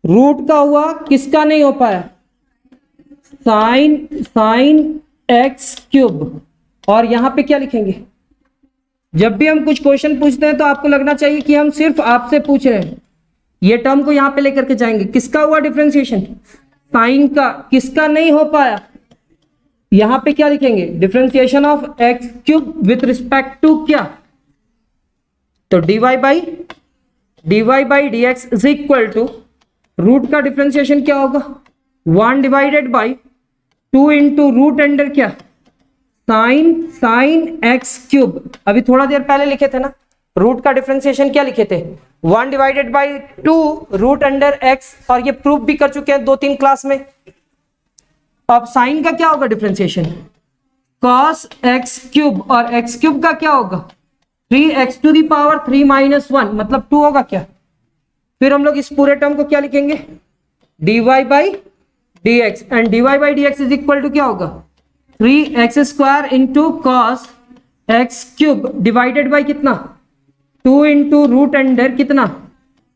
रूट का हुआ, किसका नहीं हो पाया? Sign x cube. और यहां पे क्या लिखेंगे? जब भी हम कुछ क्वेश्चन पूछते हैं तो आपको लगना चाहिए कि हम सिर्फ आपसे पूछ रहे हैं। ये टर्म को यहां पे लेकर के जाएंगे। किसका हुआ डिफरेंशिएशन? साइन का। किसका नहीं हो पाया? यहां पे क्या लिखेंगे? Differentiation of x cube with respect to क्या? तो dy by d x is equal to root का डिफरेंशिएशन क्या होगा? 1 divided by 2 into root under क्या? Sine x cube. अभी थोड़ा देर पहले लिखे थे ना, रूट का डिफरेंशिएशन क्या लिखे थे? 1 divided by 2 root under x, और ये प्रूफ भी कर चुके हैं 2-3 क्लास में। अब साइन का क्या होगा डिफरेंशिएशन? cos x क्यूब, और x क्यूब का क्या होगा? 3x to the power 3 minus 1, मतलब 2 होगा क्या? फिर हम लोग इस पूरे टर्म को क्या लिखेंगे? dy by dx, and dy by dx is equal to क्या होगा? 3x square into cos x cube divided by कितना? 2 इंटू रूट अंडर कितना?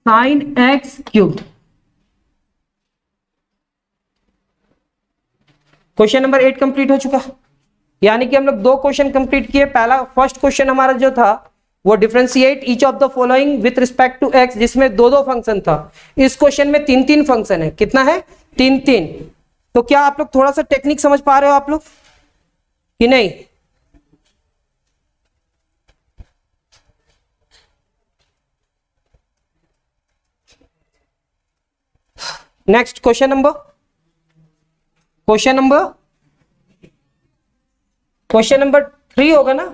Sine x cube. Question number 8 complete हो चुका, यानी कि हम लोग 2 क्वेश्चन कंप्लीट किए। पहला फर्स्ट क्वेश्चन हमारा जो था वो differentiate each of the following with respect to x, जिसमें 2-2 फंक्शन था। इस क्वेश्चन में 3-3 फंक्शन है। कितना है? 3-3। तो क्या आप लोग थोड़ा सा टेक्निक समझ पा रहे हो आप लोग कि नहीं? नेक्स्ट क्वेश्चन नंबर 3 होगा ना?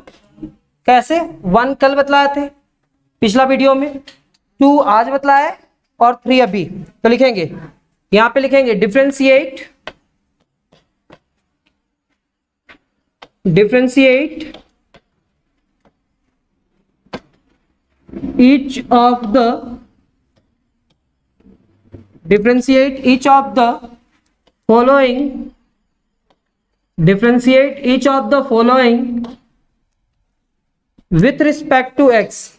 कैसे? 1 कल बतलाए थे पिछला वीडियो में, 2 आज बतलाया है, और 3 अभी। तो लिखेंगे, यहां पे लिखेंगे differentiate each of the following with respect to x।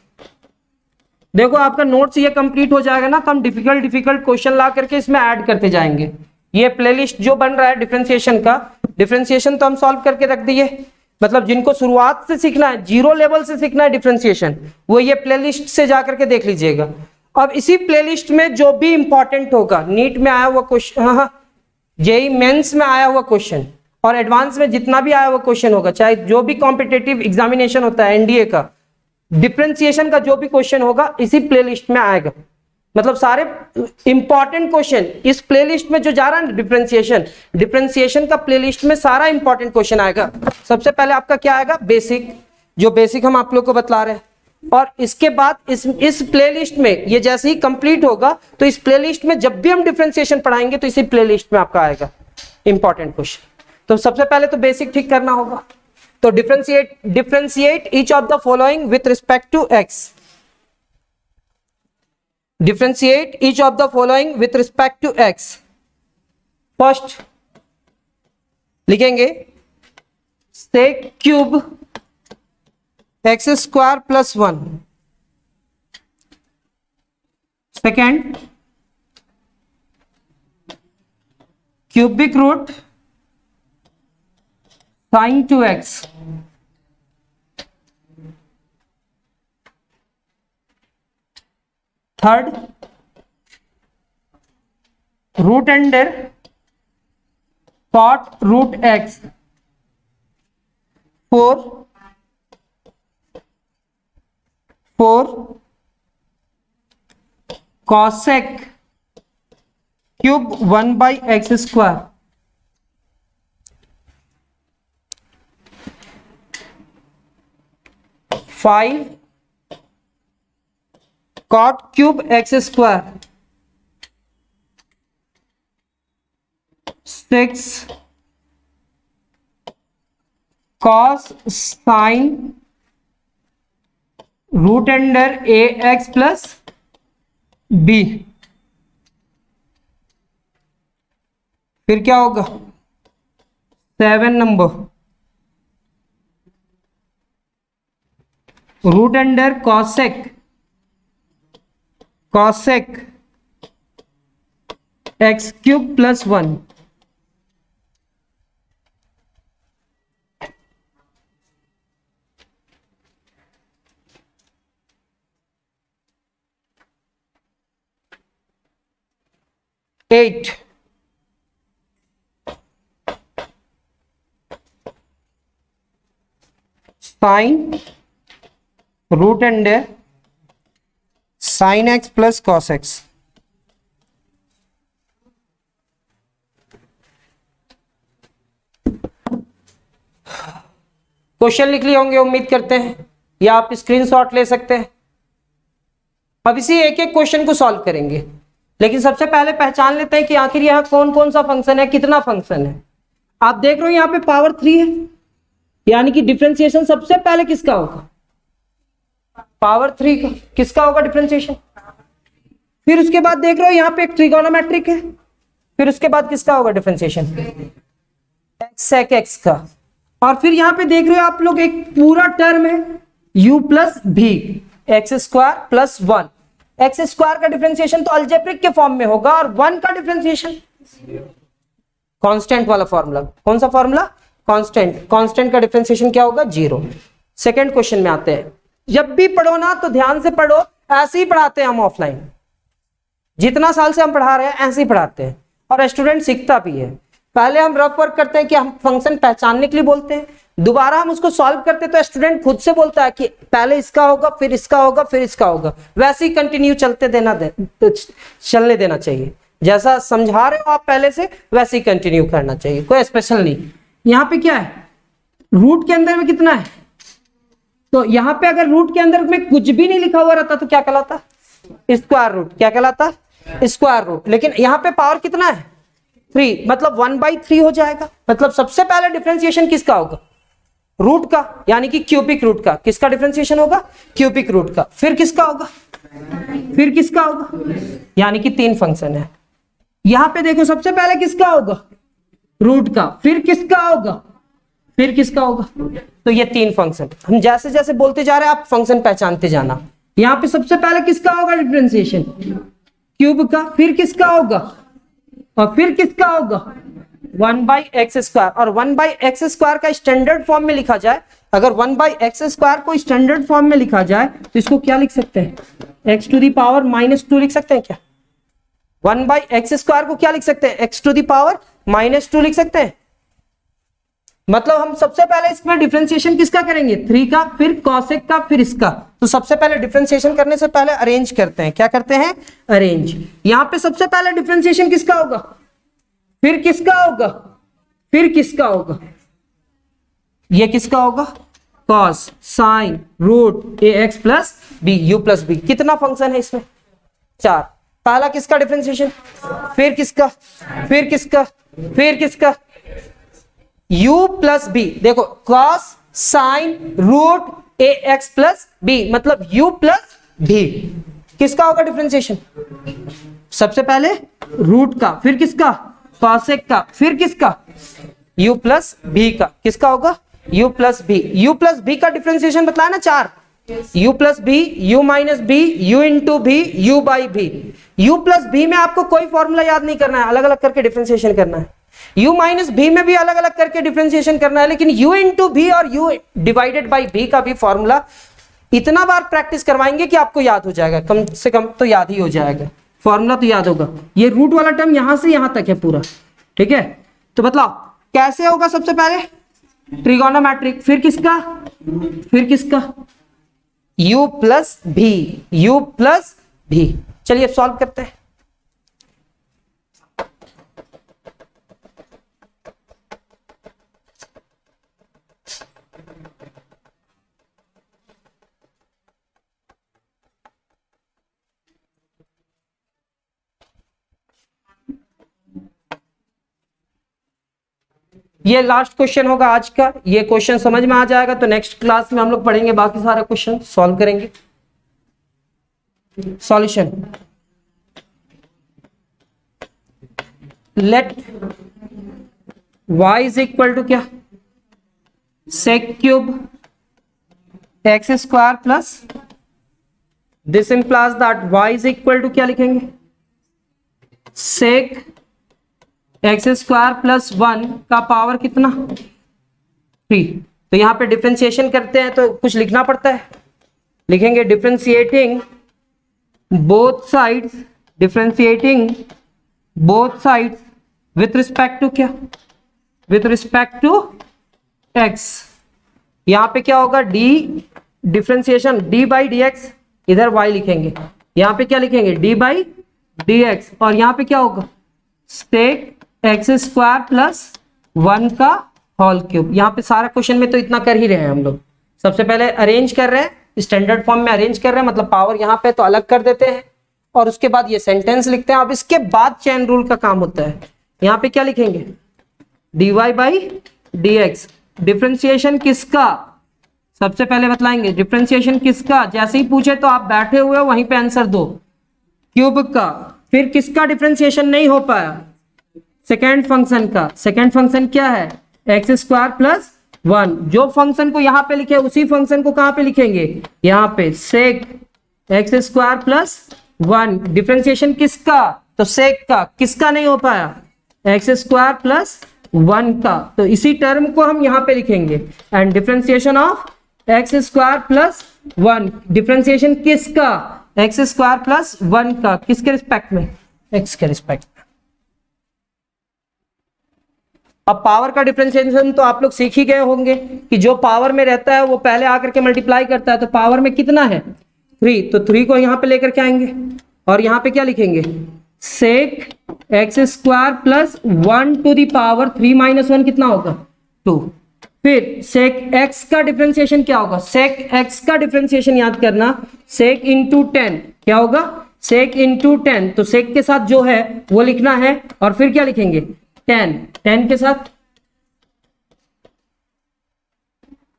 देखो आपका नोट्स ये कंप्लीट हो जाएगा ना, तो हम डिफिकल्ट क्वेश्चन ला करके इसमें ऐड करते जाएंगे। ये प्लेलिस्ट जो बन रहा है डिफरेंशिएशन का, डिफरेंशिएशन तो हम सॉल्व करके रख दिए। मतलब जिनको शुरुआत से सीखना है, 0 लेवल से सीखना है डिफरेंशिएशन, वो ये प्लेलिस्ट से जाकर के देख लीजिएगा। अब इसी प्लेलिस्ट में जो भी इंपॉर्टेंट होगा, नीट में आया हुआ क्वेश्चन, जेईई मेंस में आया हुआ क्वेश्चन, और एडवांस में जितना भी आया हुआ क्वेश्चन होगा, चाहे जो भी कॉम्पिटिटिव एग्जामिनेशन होता है एनडीए का, डिफरेंशिएशन का जो भी क्वेश्चन होगा इसी प्लेलिस्ट में आएगा। मतलब सारे इंपॉर्टेंट क्वेश्चन इस प्लेलिस्ट में जो जा रहा है ना, डिफरेंशिएशन का प्लेलिस्ट में सारा इंपॉर्टेंट क्वेश्चन आएगा। सबसे पहले आपका क्या आएगा? बेसिक, जो बेसिक हम आप लोग को बतला रहे हैं। और इसके बाद इस प्लेलिस्ट में ये जैसे ही कंप्लीट होगा तो इस प्लेलिस्ट में जब भी हम डिफरेंशिएशन पढ़ाएंगे तो इसी प्लेलिस्ट में आपका आएगा इंपॉर्टेंट क्वेश्चन। तो सबसे पहले तो बेसिक ठीक करना होगा। तो differentiate each of the following with respect to x. Differentiate each of the following with respect to x. First लिखेंगे sec cube x square plus 1। Second cubic root sine 2x। Third root under cot root x। Four cosec cube 1/x square. Five cot cube x square. 6 cos sine root under ax plus b। फिर क्या होगा 7 number root under cosec x cube plus 1। Eight sine root under sine x plus cos x. Question लिख लिए होंगे उम्मीद करते हैं, या आप स्क्रीनशॉट ले सकते हैं। अब इसी एक एक क्वेश्चन को सॉल्व करेंगे, लेकिन सबसे पहले पहचान लेते हैं कि आखिर यहाँ कौन कौन सा फंक्शन है, कितना फंक्शन है। आप देख रहे हो यहाँ पे पावर 3 है, यानी कि डिफरेंशिएशन सबसे पहले किसका होगा, पावर 3 का। किसका होगा डिफरेंशिएशन। फिर उसके बाद देख रहे हो यहाँ पे एक ट्रिगोनोमेट्रिक है, फिर उसके बाद किसका होगा डिफरेंशिएशन, सेक एक्स का। और फिर यहाँ पे देख रहे हो आप लोग एक पूरा टर्म है u प्लस भी x square plus 1। X square का डिफरेंशिएशन तो अलजेब्रिक के फॉर्म में होगा, और 1 का डिफरेंशिएशन कांस्टेंट वाला फॉर्मूला। कौन सा फॉर्मूला, कांस्टेंट। कांस्टेंट का डिफरेंशिएशन क्या होगा 0। सेकंड क्वेश्चन में आते हैं। जब भी पढ़ो ना तो ध्यान से पढ़ो, ऐसे ही पढ़ाते हैं हम ऑफलाइन, जितना साल से हम पढ़ा रहे हैं ऐसे ही पढ़ाते हैं, और स्टूडेंट सीखता भी है। पहले हम रफ वर्क करते हैं कि हम फंक्शन पहचानने के लिए बोलते हैं, दोबारा हम उसको सॉल्व करते हैं तो स्टूडेंट खुद से बोलता है कि पहले इसका होगा, फिर इसका होगा, फिर इसका होगा। वैसे ही कंटिन्यू चलने देना चाहिए। जैसा समझा रहे हो आप पहले से, वैसे ही कंटिन्यू करना चाहिए, कोई स्पेशल नहीं। यहाँ पे क्या है, रूट के अंदर में कितना है, तो यहाँ पे अगर रूट के अंदर में कुछ भी नहीं लिखा हुआ रहता तो क्या कहलाता, स्क्वायर रूट। क्या कहलाता, स्क्वायर रूट। लेकिन यहाँ पे पावर कितना है 3, मतलब 1/3 हो जाएगा। मतलब सबसे पहले डिफरेंशिएशन किसका होगा, रूट का, यानी कि क्यूबिक रूट का। किसका डिफरेंशिएशन होगा, क्यूबिक रूट का। फिर किसका होगा, फिर किसका होगा, यानी कि 3 फंक्शन है। यहां पे देखो सबसे पहले किसका होगा, रूट का। फिर किसका होगा, फिर किसका होगा। तो ये 3 फंक्शन, हम जैसे जैसे बोलते जा रहे हैं आप फंक्शन पहचानते जाना। यहाँ पे सबसे पहले किसका होगा डिफरेंशिएशन, क्यूब का। फिर किसका होगा, और फिर किसका होगा 1/x स्क्वायर। और 1/x स्क्वायर का स्टैंडर्ड फॉर्म में लिखा जाए, अगर 1/x स्क्वायर को स्टैंडर्ड फॉर्म में लिखा जाए तो इसको क्या लिख सकते हैं, x टू द पावर -2 लिख सकते हैं क्या। 1/x स्क्वायर को क्या लिख सकते हैं, x टू द पावर -2 लिख सकते हैं। मतलब हम सबसे पहले इसमें डिफरेंशिएशन किसका करेंगे, 3 का, फिर कॉसेक का, फिर इसका। तो सबसे पहले डिफरेंशिएशन करने से पहले अरेंज करते हैं। क्या करते हैं, अरेंज। यहां पे सबसे पहले डिफरेंशिएशन किसका होगा, फिर किसका होगा, फिर किसका होगा, ये किसका होगा, cos sine root a x plus b u plus b. कितना फंक्शन है इसमें? 4। पहला किसका डिफरेंशिएशन, फिर किसका, फिर किसका, फिर किसका, u प्लस बी। देखो cos sine root a x plus B मतलब u प्लस भी। किसका होगा डिफरेंशिएशन? सबसे पहले रूट का, फिर किसका, कॉसेक का, फिर किसका, u प्लस भी का। किसका होगा? u plus b. u plus b का डिफरेंशिएशन बताया ना 4। u plus b, u minus b, u into b, u by b. u plus b में आपको कोई फॉर्मूला याद नहीं करना है, अलग अलग करके डिफरेंशिएशन करना है। u माइनस बी में भी अलग अलग करके डिफरेंशिएशन करना है, लेकिन u इंटू भी और u डिवाइडेड बाई भी का भी फॉर्मूला इतना बार प्रैक्टिस करवाएंगे कि आपको याद हो जाएगा, कम से कम तो याद ही हो जाएगा, फॉर्मूला तो याद होगा। ये रूट वाला टर्म यहां से यहां तक है पूरा, ठीक है। तो बतलाओ कैसे होगा? सबसे पहले ट्रिगोनोमेट्रिक, फिर किसका, फिर किसका, u प्लस भी, u प्लस भी। चलिए सॉल्व करते हैं। ये लास्ट क्वेश्चन होगा आज का। ये क्वेश्चन समझ में आ जाएगा तो नेक्स्ट क्लास में हम लोग पढ़ेंगे, बाकी सारे क्वेश्चन सॉल्व करेंगे। Solution, let y is equal to क्या, sec cube x square plus, this implies that y is equal to क्या लिखेंगे, सेक एक्स स्क्वायर प्लस 1 का पावर कितना, 3। तो यहां पे डिफरेंशिएशन करते हैं तो कुछ लिखना पड़ता है, लिखेंगे differentiating both sides, differentiating both sides with respect to क्या, विथ रिस्पेक्ट टू x। यहां पे क्या होगा, d differentiation d by d x, इधर y लिखेंगे, यहां पे क्या लिखेंगे, d बाई डी एक्स, और यहां पे क्या होगा, सेक एक्स स्क्वायर प्लस 1 का होल क्यूब। यहाँ पे सारा क्वेश्चन में तो इतना कर ही रहे हैं हम लोग। सबसे पहले अरेंज कर रहे हैं, स्टैंडर्ड फॉर्म में अरेंज कर रहे हैं, मतलब पावर यहाँ पे तो अलग कर देते हैं और उसके बाद ये सेंटेंस लिखते हैं। अब इसके बाद चेन रूल का काम होता है। यहाँ पे क्या लिखेंगे, dy by d x. Differentiation किसका, सबसे पहले बतलाएंगे डिफ्रेंसिएशन किसका। जैसे ही पूछे तो आप बैठे हुए हो वहीं पे आंसर दो, क्यूब का। फिर किसका डिफ्रेंसिएशन नहीं हो पाया, सेकेंड फंक्शन का। सेकेंड फंक्शन क्या है, एक्स स्क्वायर प्लस 1। जो फंक्शन को यहां पे लिखे उसी फंक्शन को कहां पे लिखेंगे, यहां पे, sec x square plus 1। Differentiation किसका, तो सेक का। किसका नहीं हो पाया, एक्स स्क्वायर प्लस 1 का। तो इसी टर्म को हम यहां पे लिखेंगे। And differentiation of x square plus 1, differentiation किसका, एक्स स्क्वायर प्लस 1 का। किसके रिस्पेक्ट में, एक्स के रिस्पेक्ट में। अब पावर का डिफरेंशिएशन तो आप लोग सीख ही गए होंगे कि जो पावर में रहता है वो पहले आकर के मल्टीप्लाई करता है। तो पावर में कितना है, 3, तो 3 को यहां पे लेकर के आएंगे और यहां पे क्या लिखेंगे, sec x square plus 1 to the power 3 minus 1 कितना होगा, 2। फिर सेक एक्स का डिफरेंशिएशन क्या होगा, सेक एक्स का डिफरेंशिएशन याद करना, सेक इंटू 10 क्या होगा, सेक इंटू 10। तो सेक के साथ जो है वो लिखना है और फिर क्या लिखेंगे, 10 के साथ,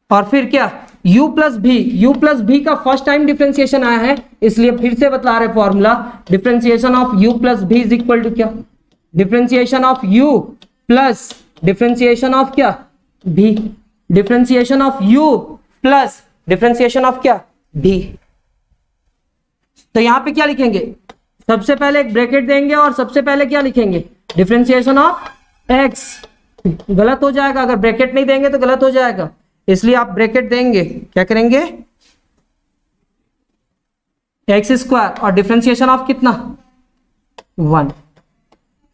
और फिर क्या, u प्लस भी का फर्स्ट टाइम डिफरेंशिएशन आया है इसलिए फिर से बतला रहे formula. Differentiation of u plus भी इज इक्वल टू क्या, differentiation of u plus differentiation of क्या, भी। Differentiation of u plus differentiation of क्या, भी। तो यहां पे क्या लिखेंगे, सबसे पहले एक ब्रैकेट देंगे और सबसे पहले क्या लिखेंगे, डिफरेंशिएशन ऑफ x। गलत हो जाएगा अगर ब्रैकेट नहीं देंगे तो गलत हो जाएगा, इसलिए आप ब्रैकेट देंगे। क्या करेंगे, एक्स स्क्वायर और डिफरेंशिएशन ऑफ कितना, 1।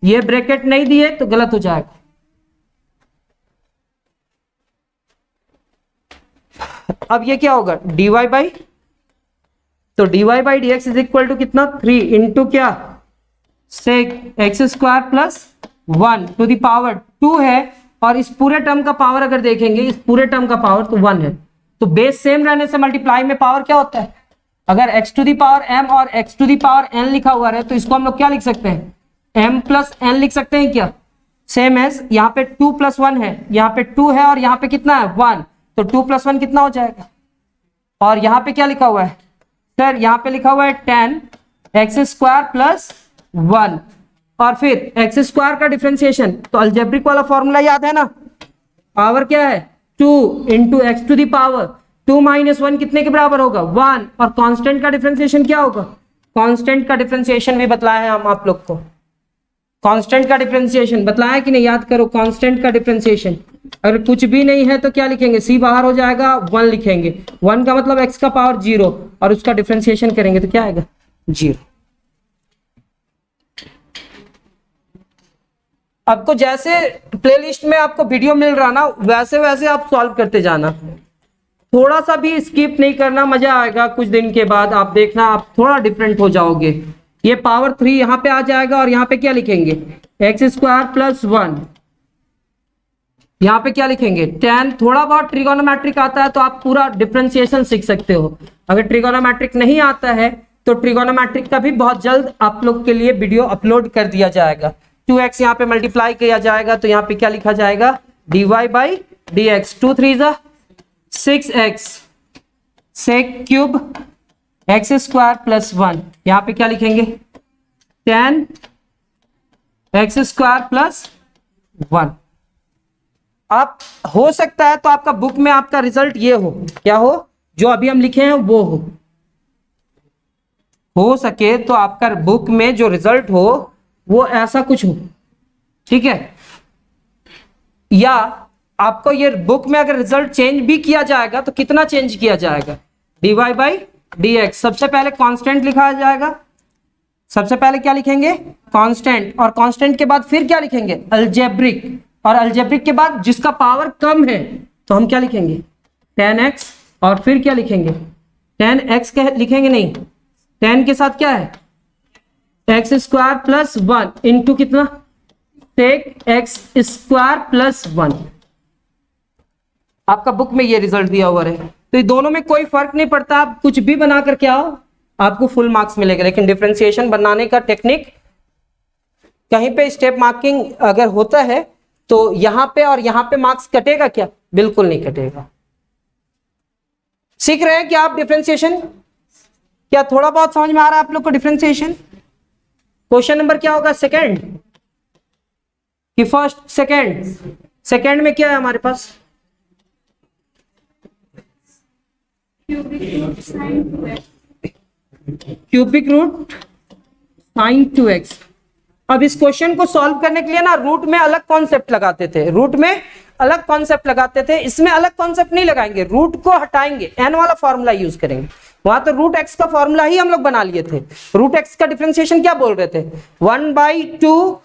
ये ब्रैकेट नहीं दिए तो गलत हो जाएगा। अब ये क्या होगा, dy बाई, तो dy by d x is equal to कितना, 3 इंटू क्या, sec x square plus 1 to the power 2 है। और इस पूरे टर्म का पावर अगर देखेंगे, इस पूरे टर्म का पावर तो 1 है, तो बेस सेम रहने से मल्टीप्लाई में पावर क्या होता है, अगर x to the power m और x to the power n लिखा हुआ है तो इसको हम लोग क्या लिख सकते हैं, m प्लस n लिख सकते हैं क्या, सेम एज यहाँ पे 2 प्लस 1 है, यहाँ पे 2 है और यहाँ पे कितना है 1, तो 2 प्लस 1 कितना हो जाएगा, और यहाँ पे क्या लिखा हुआ है सर, यहाँ पे लिखा हुआ है 10 एक्स स्क्वायर प्लस 1, और फिर एक्स स्क्वायर का डिफरेंशिएशन, तो अलजेब्रिक वाला फॉर्मूला याद है ना, पावर क्या है 2 into x to the power 2 minus 1 कितने के बराबर होगा 1, और कांस्टेंट का डिफरेंशिएशन क्या होगा, कांस्टेंट का डिफरेंशिएशन भी बताया है हम आप लोग को, कांस्टेंट का डिफरेंशिएशन बताया कि नहीं, याद करो कांस्टेंट का डिफरेंशिएशन, अगर कुछ भी नहीं है तो क्या लिखेंगे, सी बाहर हो जाएगा 1 लिखेंगे, 1 का मतलब x का पावर 0 और उसका डिफरेंशिएशन करेंगे तो क्या आएगा 0। आपको जैसे प्लेलिस्ट में आपको वीडियो मिल रहा ना वैसे वैसे आप सॉल्व करते जाना, थोड़ा सा भी स्किप नहीं करना, मजा आएगा, कुछ दिन के बाद आप देखना आप थोड़ा डिफरेंट हो जाओगे। ये पावर 3 यहाँ पे आ जाएगा और यहाँ पे क्या लिखेंगे एक्स स्क्वायर प्लस 1, यहाँ पे क्या लिखेंगे 10, थोड़ा बहुत ट्रिगोनोमेट्रिक आता है तो आप पूरा डिफरेंशिएशन सीख सकते हो, अगर ट्रिगोनोमेट्रिक नहीं आता है तो ट्रिगोनोमेट्रिक का भी बहुत जल्द आप लोग के लिए वीडियो अपलोड कर दिया जाएगा। 2x यहाँ पे मल्टीप्लाई किया जाएगा तो यहाँ पे क्या लिखा जाएगा dy बाई डी एक्स, 2 3 जा 6x sec cube x square plus 1, यहाँ पे क्या लिखेंगे 10 एक्स स्क्वायर प्लस 1। आप हो सकता है तो आपका बुक में आपका रिजल्ट ये हो, क्या हो जो अभी हम लिखे हैं वो हो सके तो आपका बुक में जो रिजल्ट हो वो ऐसा कुछ हो, ठीक है, या आपको ये बुक में अगर रिजल्ट चेंज भी किया जाएगा तो कितना चेंज किया जाएगा dy बाई डी एक्स, सबसे पहले कांस्टेंट लिखा जाएगा, सबसे पहले क्या लिखेंगे कांस्टेंट, और कांस्टेंट के बाद फिर क्या लिखेंगे अलजेब्रिक, और अलजेब्रिक के बाद जिसका पावर कम है तो हम क्या लिखेंगे 10x, और फिर क्या लिखेंगे 10x के लिखेंगे नहीं, 10 के साथ क्या है एक्स स्क्वायर प्लस 1 इंटू कितना टेक एक्स स्क्वायर प्लस 1। आपका बुक में ये रिजल्ट दिया हुआ है, तो ये दोनों में कोई फर्क नहीं पड़ता, आप कुछ भी बना करके आओ आपको फुल मार्क्स मिलेगा, लेकिन डिफरेंशिएशन बनाने का टेक्निक कहीं पे स्टेप मार्किंग अगर होता है तो यहां पे और यहां पे मार्क्स कटेगा क्या, बिल्कुल नहीं कटेगा। सीख रहे हैं क्या आप डिफरेंशिएशन, क्या थोड़ा बहुत समझ में आ रहा है आप लोग को डिफरेंशिएशन। क्वेश्चन नंबर क्या होगा सेकंड कि फर्स्ट, सेकंड में क्या है हमारे पास क्यूबिक रूट साइन 2x। अब इस क्वेश्चन को सॉल्व करने के लिए ना रूट में अलग कॉन्सेप्ट लगाते थे, रूट में अलग कॉन्सेप्ट लगाते थे, इसमें अलग कॉन्सेप्ट नहीं लगाएंगे, रूट को हटाएंगे, n वाला फॉर्मूला यूज करेंगे। वहां तो रूट एक्स का फॉर्मूला ही हम लोग बना लिए थे, रूट एक्स का डिफरेंशिएशन क्या बोल रहे थे 1/2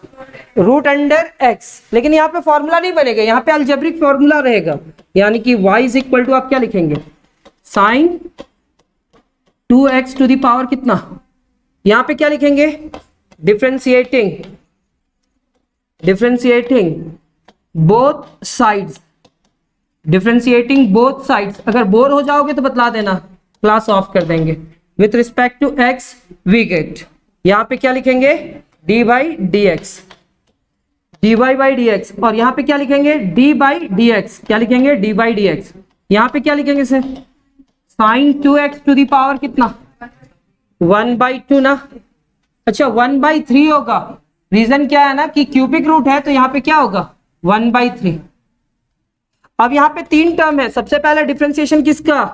रूट अंडर एक्स, लेकिन यहाँ पे फॉर्मूला नहीं बनेगा, यहाँ पे अलजेब्रिक फॉर्मूला रहेगा, यानी कि y इज इक्वल टू आप क्या लिखेंगे sine 2x to the power कितना, यहाँ पे क्या लिखेंगे differentiating both sides, differentiating both sides. अगर बोर हो जाओगे तो बतला देना, क्लास ऑफ कर देंगे। With respect to x we get, यहाँ पे क्या लिखेंगे dy by d x, dy by d x, और यहाँ पे क्या लिखेंगे d बाई डी एक्स, क्या लिखेंगे d बाई डी एक्स, यहाँ पे क्या लिखेंगे sir sine 2x to the power कितना 1/2 ना, अच्छा 1/3 होगा, रीजन क्या है ना कि क्यूबिक रूट है तो यहाँ पे क्या होगा 1/3। अब यहाँ पे 3 टर्म है, सबसे पहले डिफरेंशिएशन किसका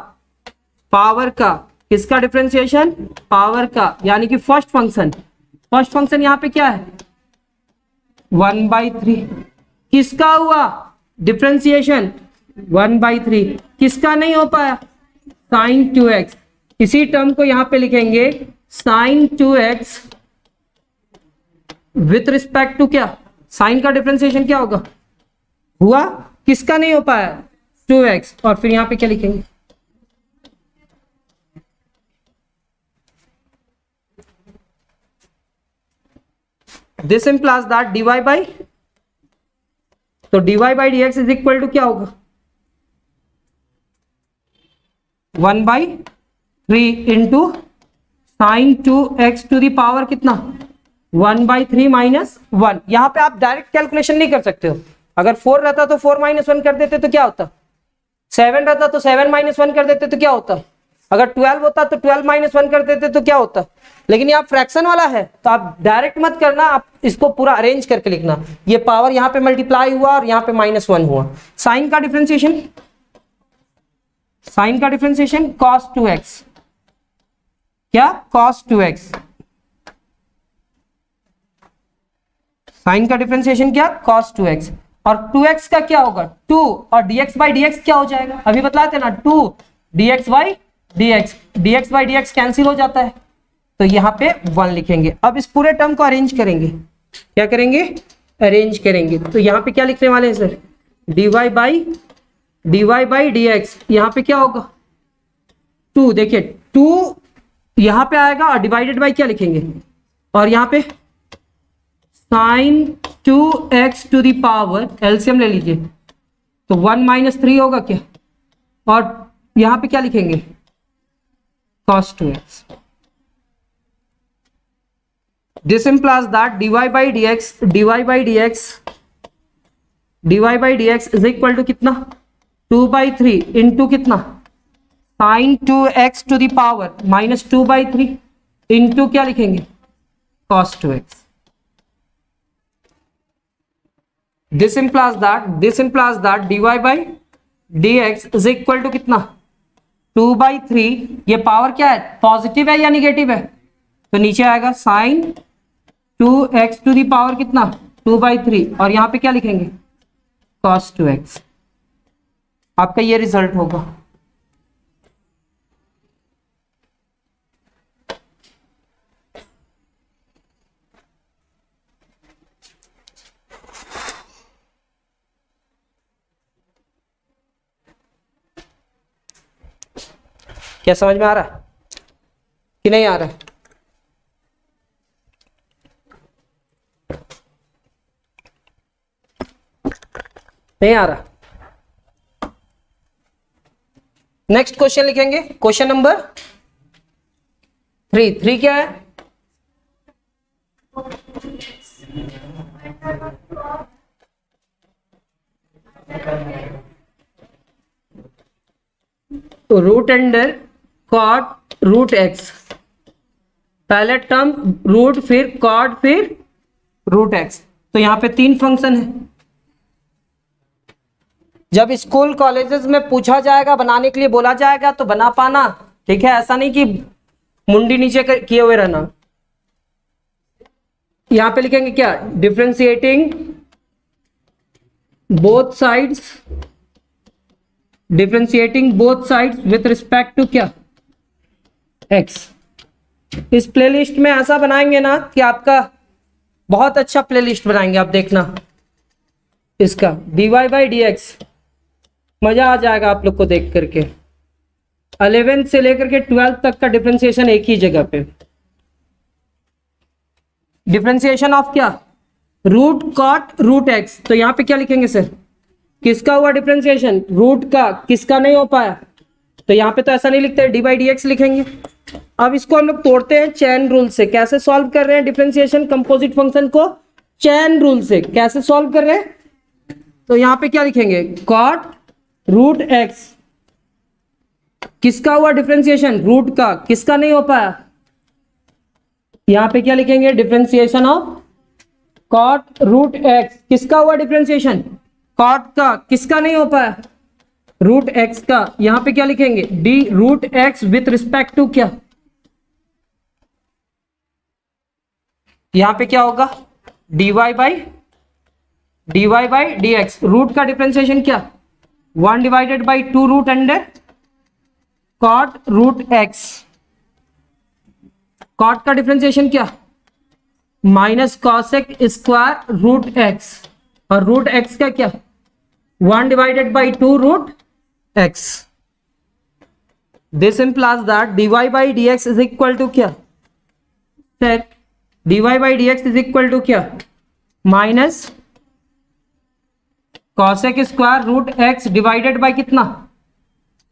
पावर का, किसका डिफरेंशिएशन पावर का, यानी कि फर्स्ट फंक्शन यहाँ पे क्या है 1/3, किसका हुआ डिफरेंशिएशन 1/3, किसका नहीं हो पाया साइन 2x, इसी टर्म को यहाँ पे लिखेंगे sine 2x with respect to क्या, साइन का डिफरेंशिएशन क्या होगा हुआ, किसका नहीं हो पाया 2x, और फिर यहाँ पे क्या लिखेंगे this implies that dy by, तो dy by d x is equal to क्या होगा 1/3 into sine 2x to the power कितना 1/3 माइनस 1। यहाँ पे आप डायरेक्ट कैलकुलेशन नहीं कर सकते हो। अगर 4 रहता तो 4 - 1 कर देते तो क्या होता, 7 रहता तो 7 - 1 कर देते तो क्या होता, अगर 12 होता तो 12 - 1 कर देते तो क्या होता। लेकिन यहाँ फ्रैक्शन वाला है तो आप डायरेक्ट मत करना, आप इसको पूरा अरेंज करके लिखना। ये पावर यहाँ पे मल्टीप्लाई हुआ और यहाँ पे -1 हुआ। साइन का डिफरेंशिएशन, साइन का डिफरेंशिएशन cos 2x, क्या cos 2x, साइन का डिफरेंशिएशन क्या cos 2x, और 2x का क्या होगा 2, और dx/dx क्या हो जाएगा, अभी बतलाते ना 2 dx/dx, dx/dx कैंसिल हो जाता है तो यहाँ पे 1 लिखेंगे। अब इस पूरे टर्म को अरेंज करेंगे, क्या करेंगे, अरेंज करेंगे। तो यहाँ पे क्या लिखने वाले हैं सर, dy/dx, यहाँ पे क्या होगा 2, देखिए 2 यहाँ पे आएगा और डिवाइडेड बाई क्या लिखेंगे, और यहाँ पे sine 2x to the power, LCM ले लीजिए तो 1 - 3 होगा क्या, और यहां पे क्या लिखेंगे cos 2x। This implies that dy/dx is equal to कितना 2/3 इंटू कितना sine 2x to the power -2/3 into क्या लिखेंगे cos 2x। This implies that dy/dx is equal to कितना 2/3, ये पावर क्या है, पॉजिटिव है या निगेटिव है, तो नीचे आएगा sign 2x to the power कितना 2/3, और यहाँ पे क्या लिखेंगे cos 2x। आपका ये रिजल्ट होगा। क्या समझ में आ रहा है कि नहीं आ रहा है? नहीं आ रहा। नेक्स्ट क्वेश्चन लिखेंगे, क्वेश्चन नंबर 3। 3 क्या है, root under cot root x, पहले टर्म रूट फिर कॉट फिर रूट एक्स। तो यहां पे 3 फंक्शन है। जब स्कूल कॉलेजेस में पूछा जाएगा, बनाने के लिए बोला जाएगा तो बना पाना, ठीक है, ऐसा नहीं कि मुंडी नीचे किए हुए रहना। यहां पे लिखेंगे क्या, differentiating both sides, differentiating both sides with respect to क्या x। इस प्लेलिस्ट में ऐसा बनाएंगे ना कि आपका बहुत अच्छा प्लेलिस्ट बनाएंगे, आप देखना इसका dy/dx, मजा आ जाएगा आप लोग को देख करके। 11th से लेकर के 12th तक का डिफरेंशिएशन एक ही जगह पे। डिफरेंशिएशन ऑफ क्या, रूट कॉट रूट एक्स, तो यहां पे क्या लिखेंगे सर, किसका हुआ डिफरेंशिएशन, रूट का, किसका नहीं हो पाया, तो यहां पे तो ऐसा नहीं लिखते, dy/dx लिखेंगे। अब इसको हम लोग तोड़ते हैं चैन रूल से। कैसे सॉल्व कर रहे हैं डिफरेंशिएशन कंपोजिट फंक्शन को, चैन रूल से कैसे सॉल्व कर रहे हैं, तो यहां पे क्या लिखेंगे, कॉट रूट एक्स, किसका हुआ डिफरेंशिएशन, रूट का, किसका नहीं हो पाया, यहां पे क्या लिखेंगे, differentiation of cot root x, किसका हुआ डिफरेंशिएशन, कॉट का, किसका नहीं हो पाया, रूट एक्स का। यहां पे क्या लिखेंगे, d root x with respect to क्या, यहां पे क्या होगा, dy/dx। रूट का डिफरेंशिएशन क्या, 1/2 root under cot root x. Cot का डिफरेंशिएशन क्या, minus cosec square root x, और रूट एक्स का क्या 1/2 root x. This implies that dy/dx is equal to क्या, set dy/dx is equal to क्या, minus cosec square root x divided by कितना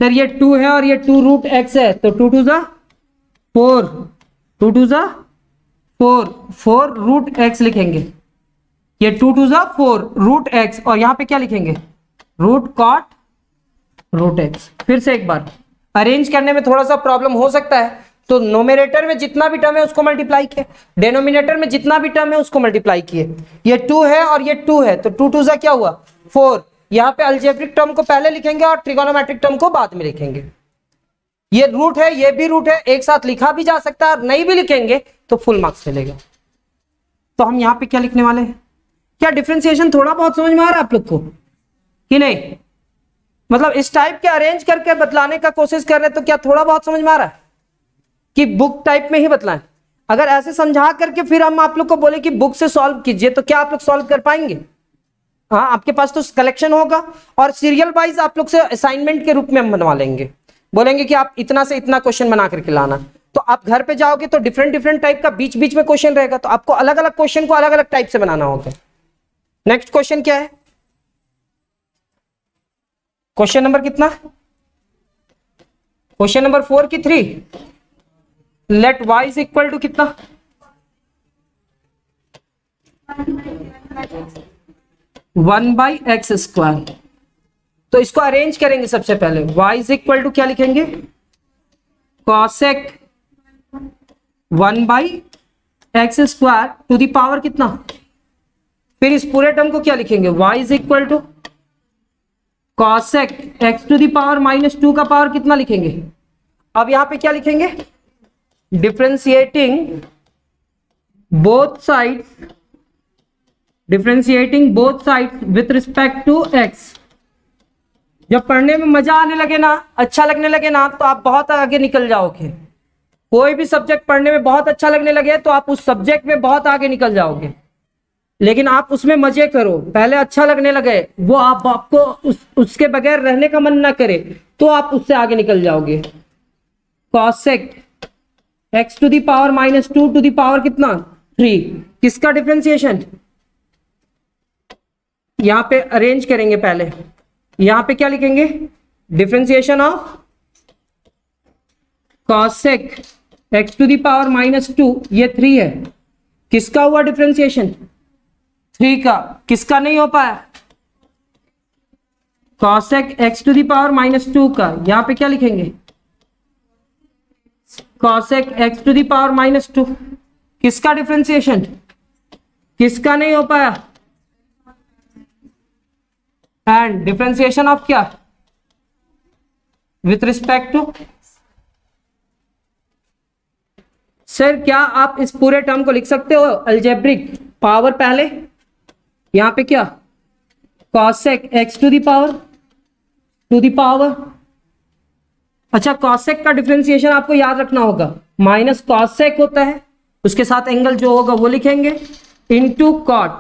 सर ये 2 है और ये 2 रूट एक्स है, तो 2 2 जा 4, 2 2 जा 4, 4 रूट एक्स लिखेंगे। ये 2 2 जा 4 रूट एक्स, और यहाँ पे क्या लिखेंगे, रूट कॉट रूट एक्स। फिर से एक बार, अरेंज करने में थोड़ा सा प्रॉब्लम हो सकता है, तो नोमिनेटर में जितना भी टर्म है उसको मल्टीप्लाई किए, डेनोमिनेटर में जितना भी टर्म है उसको मल्टीप्लाई किए। ये 2 है और ये 2 है, तो 2 2 जा क्या हुआ 4। यहाँ पे अलजेब्रिक टर्म को पहले लिखेंगे और ट्रिगोनोमेट्रिक टर्म को बाद में लिखेंगे। ये रूट है, ये भी रूट है, एक साथ लिखा भी जा सकता है, और नहीं भी लिखेंगे तो फुल मार्क्स मिलेगा। तो हम यहाँ पे क्या लिखने वाले हैं, क्या डिफरेंशिएशन थोड़ा बहुत समझ में आ रहा है आप लोग को कि नहीं? मतलब इस टाइप के अरेंज करके बतलाने का कोशिश कर रहे हैं, तो क्या थोड़ा बहुत समझ में आ रहा है कि बुक टाइप में ही बतलाएं? अगर ऐसे समझा करके फिर हम आप लोग को बोले कि बुक से सॉल्व कीजिए, तो क्या आप लोग सॉल्व कर पाएंगे? हाँ, आपके पास तो कलेक्शन होगा, और सीरियल वाइज आप लोग से असाइनमेंट के रूप में हम बनवा लेंगे, बोलेंगे कि आप इतना से इतना क्वेश्चन बना करके लाना। तो आप घर पे जाओगे तो डिफरेंट डिफरेंट टाइप का बीच बीच में क्वेश्चन रहेगा, तो आपको अलग अलग क्वेश्चन को अलग अलग टाइप से बनाना होगा। नेक्स्ट क्वेश्चन क्या है, क्वेश्चन नंबर कितना, क्वेश्चन नंबर 4 की 3। Let y is equal to कितना, 1/x²। तो इसको अरेंज करेंगे। सबसे पहले y इज इक्वल टू क्या लिखेंगे, cosec 1/x² to the power कितना, फिर इस पूरे टर्म को क्या लिखेंगे, y is equal to cosec x to the power -2 का पावर कितना लिखेंगे। अब यहां पे क्या लिखेंगे, differentiating both sides with respect to x। जब पढ़ने में मजा आने लगे ना, अच्छा लगने लगे ना, तो आप बहुत आगे निकल जाओगे। कोई भी सब्जेक्ट पढ़ने में बहुत अच्छा लगने लगे तो आप उस सब्जेक्ट में बहुत आगे निकल जाओगे। लेकिन आप उसमें मजे करो, पहले अच्छा लगने लगे, वो आपको उसके बगैर रहने का मन ना करे, तो आप उससे आगे निकल जाओगे। cosec x to the power -2 to the power कितना 3, किसका डिफरेंशिएशन, यहां पे अरेंज करेंगे। पहले यहां पे क्या लिखेंगे, differentiation of cosec x to the power -2, ये 3 है, किसका हुआ डिफरेंशिएशन 3 का, किसका नहीं हो पाया, cosec x to the power -2 का। यहां पे क्या लिखेंगे, cosec x to the power -2, किसका डिफरेंशिएशन, किसका नहीं हो पाया, एंड डिफरेंशिएशन ऑफ क्या, विथ रिस्पेक्ट टू। सर क्या आप इस पूरे टर्म को लिख सकते हो अलजेब्रिक पावर पहले, यहां पे क्या cosec x to the power, अच्छा cosec का डिफरेंशिएशन आपको याद रखना होगा, माइनस cosec होता है, उसके साथ एंगल जो होगा वो लिखेंगे, इनटू cot,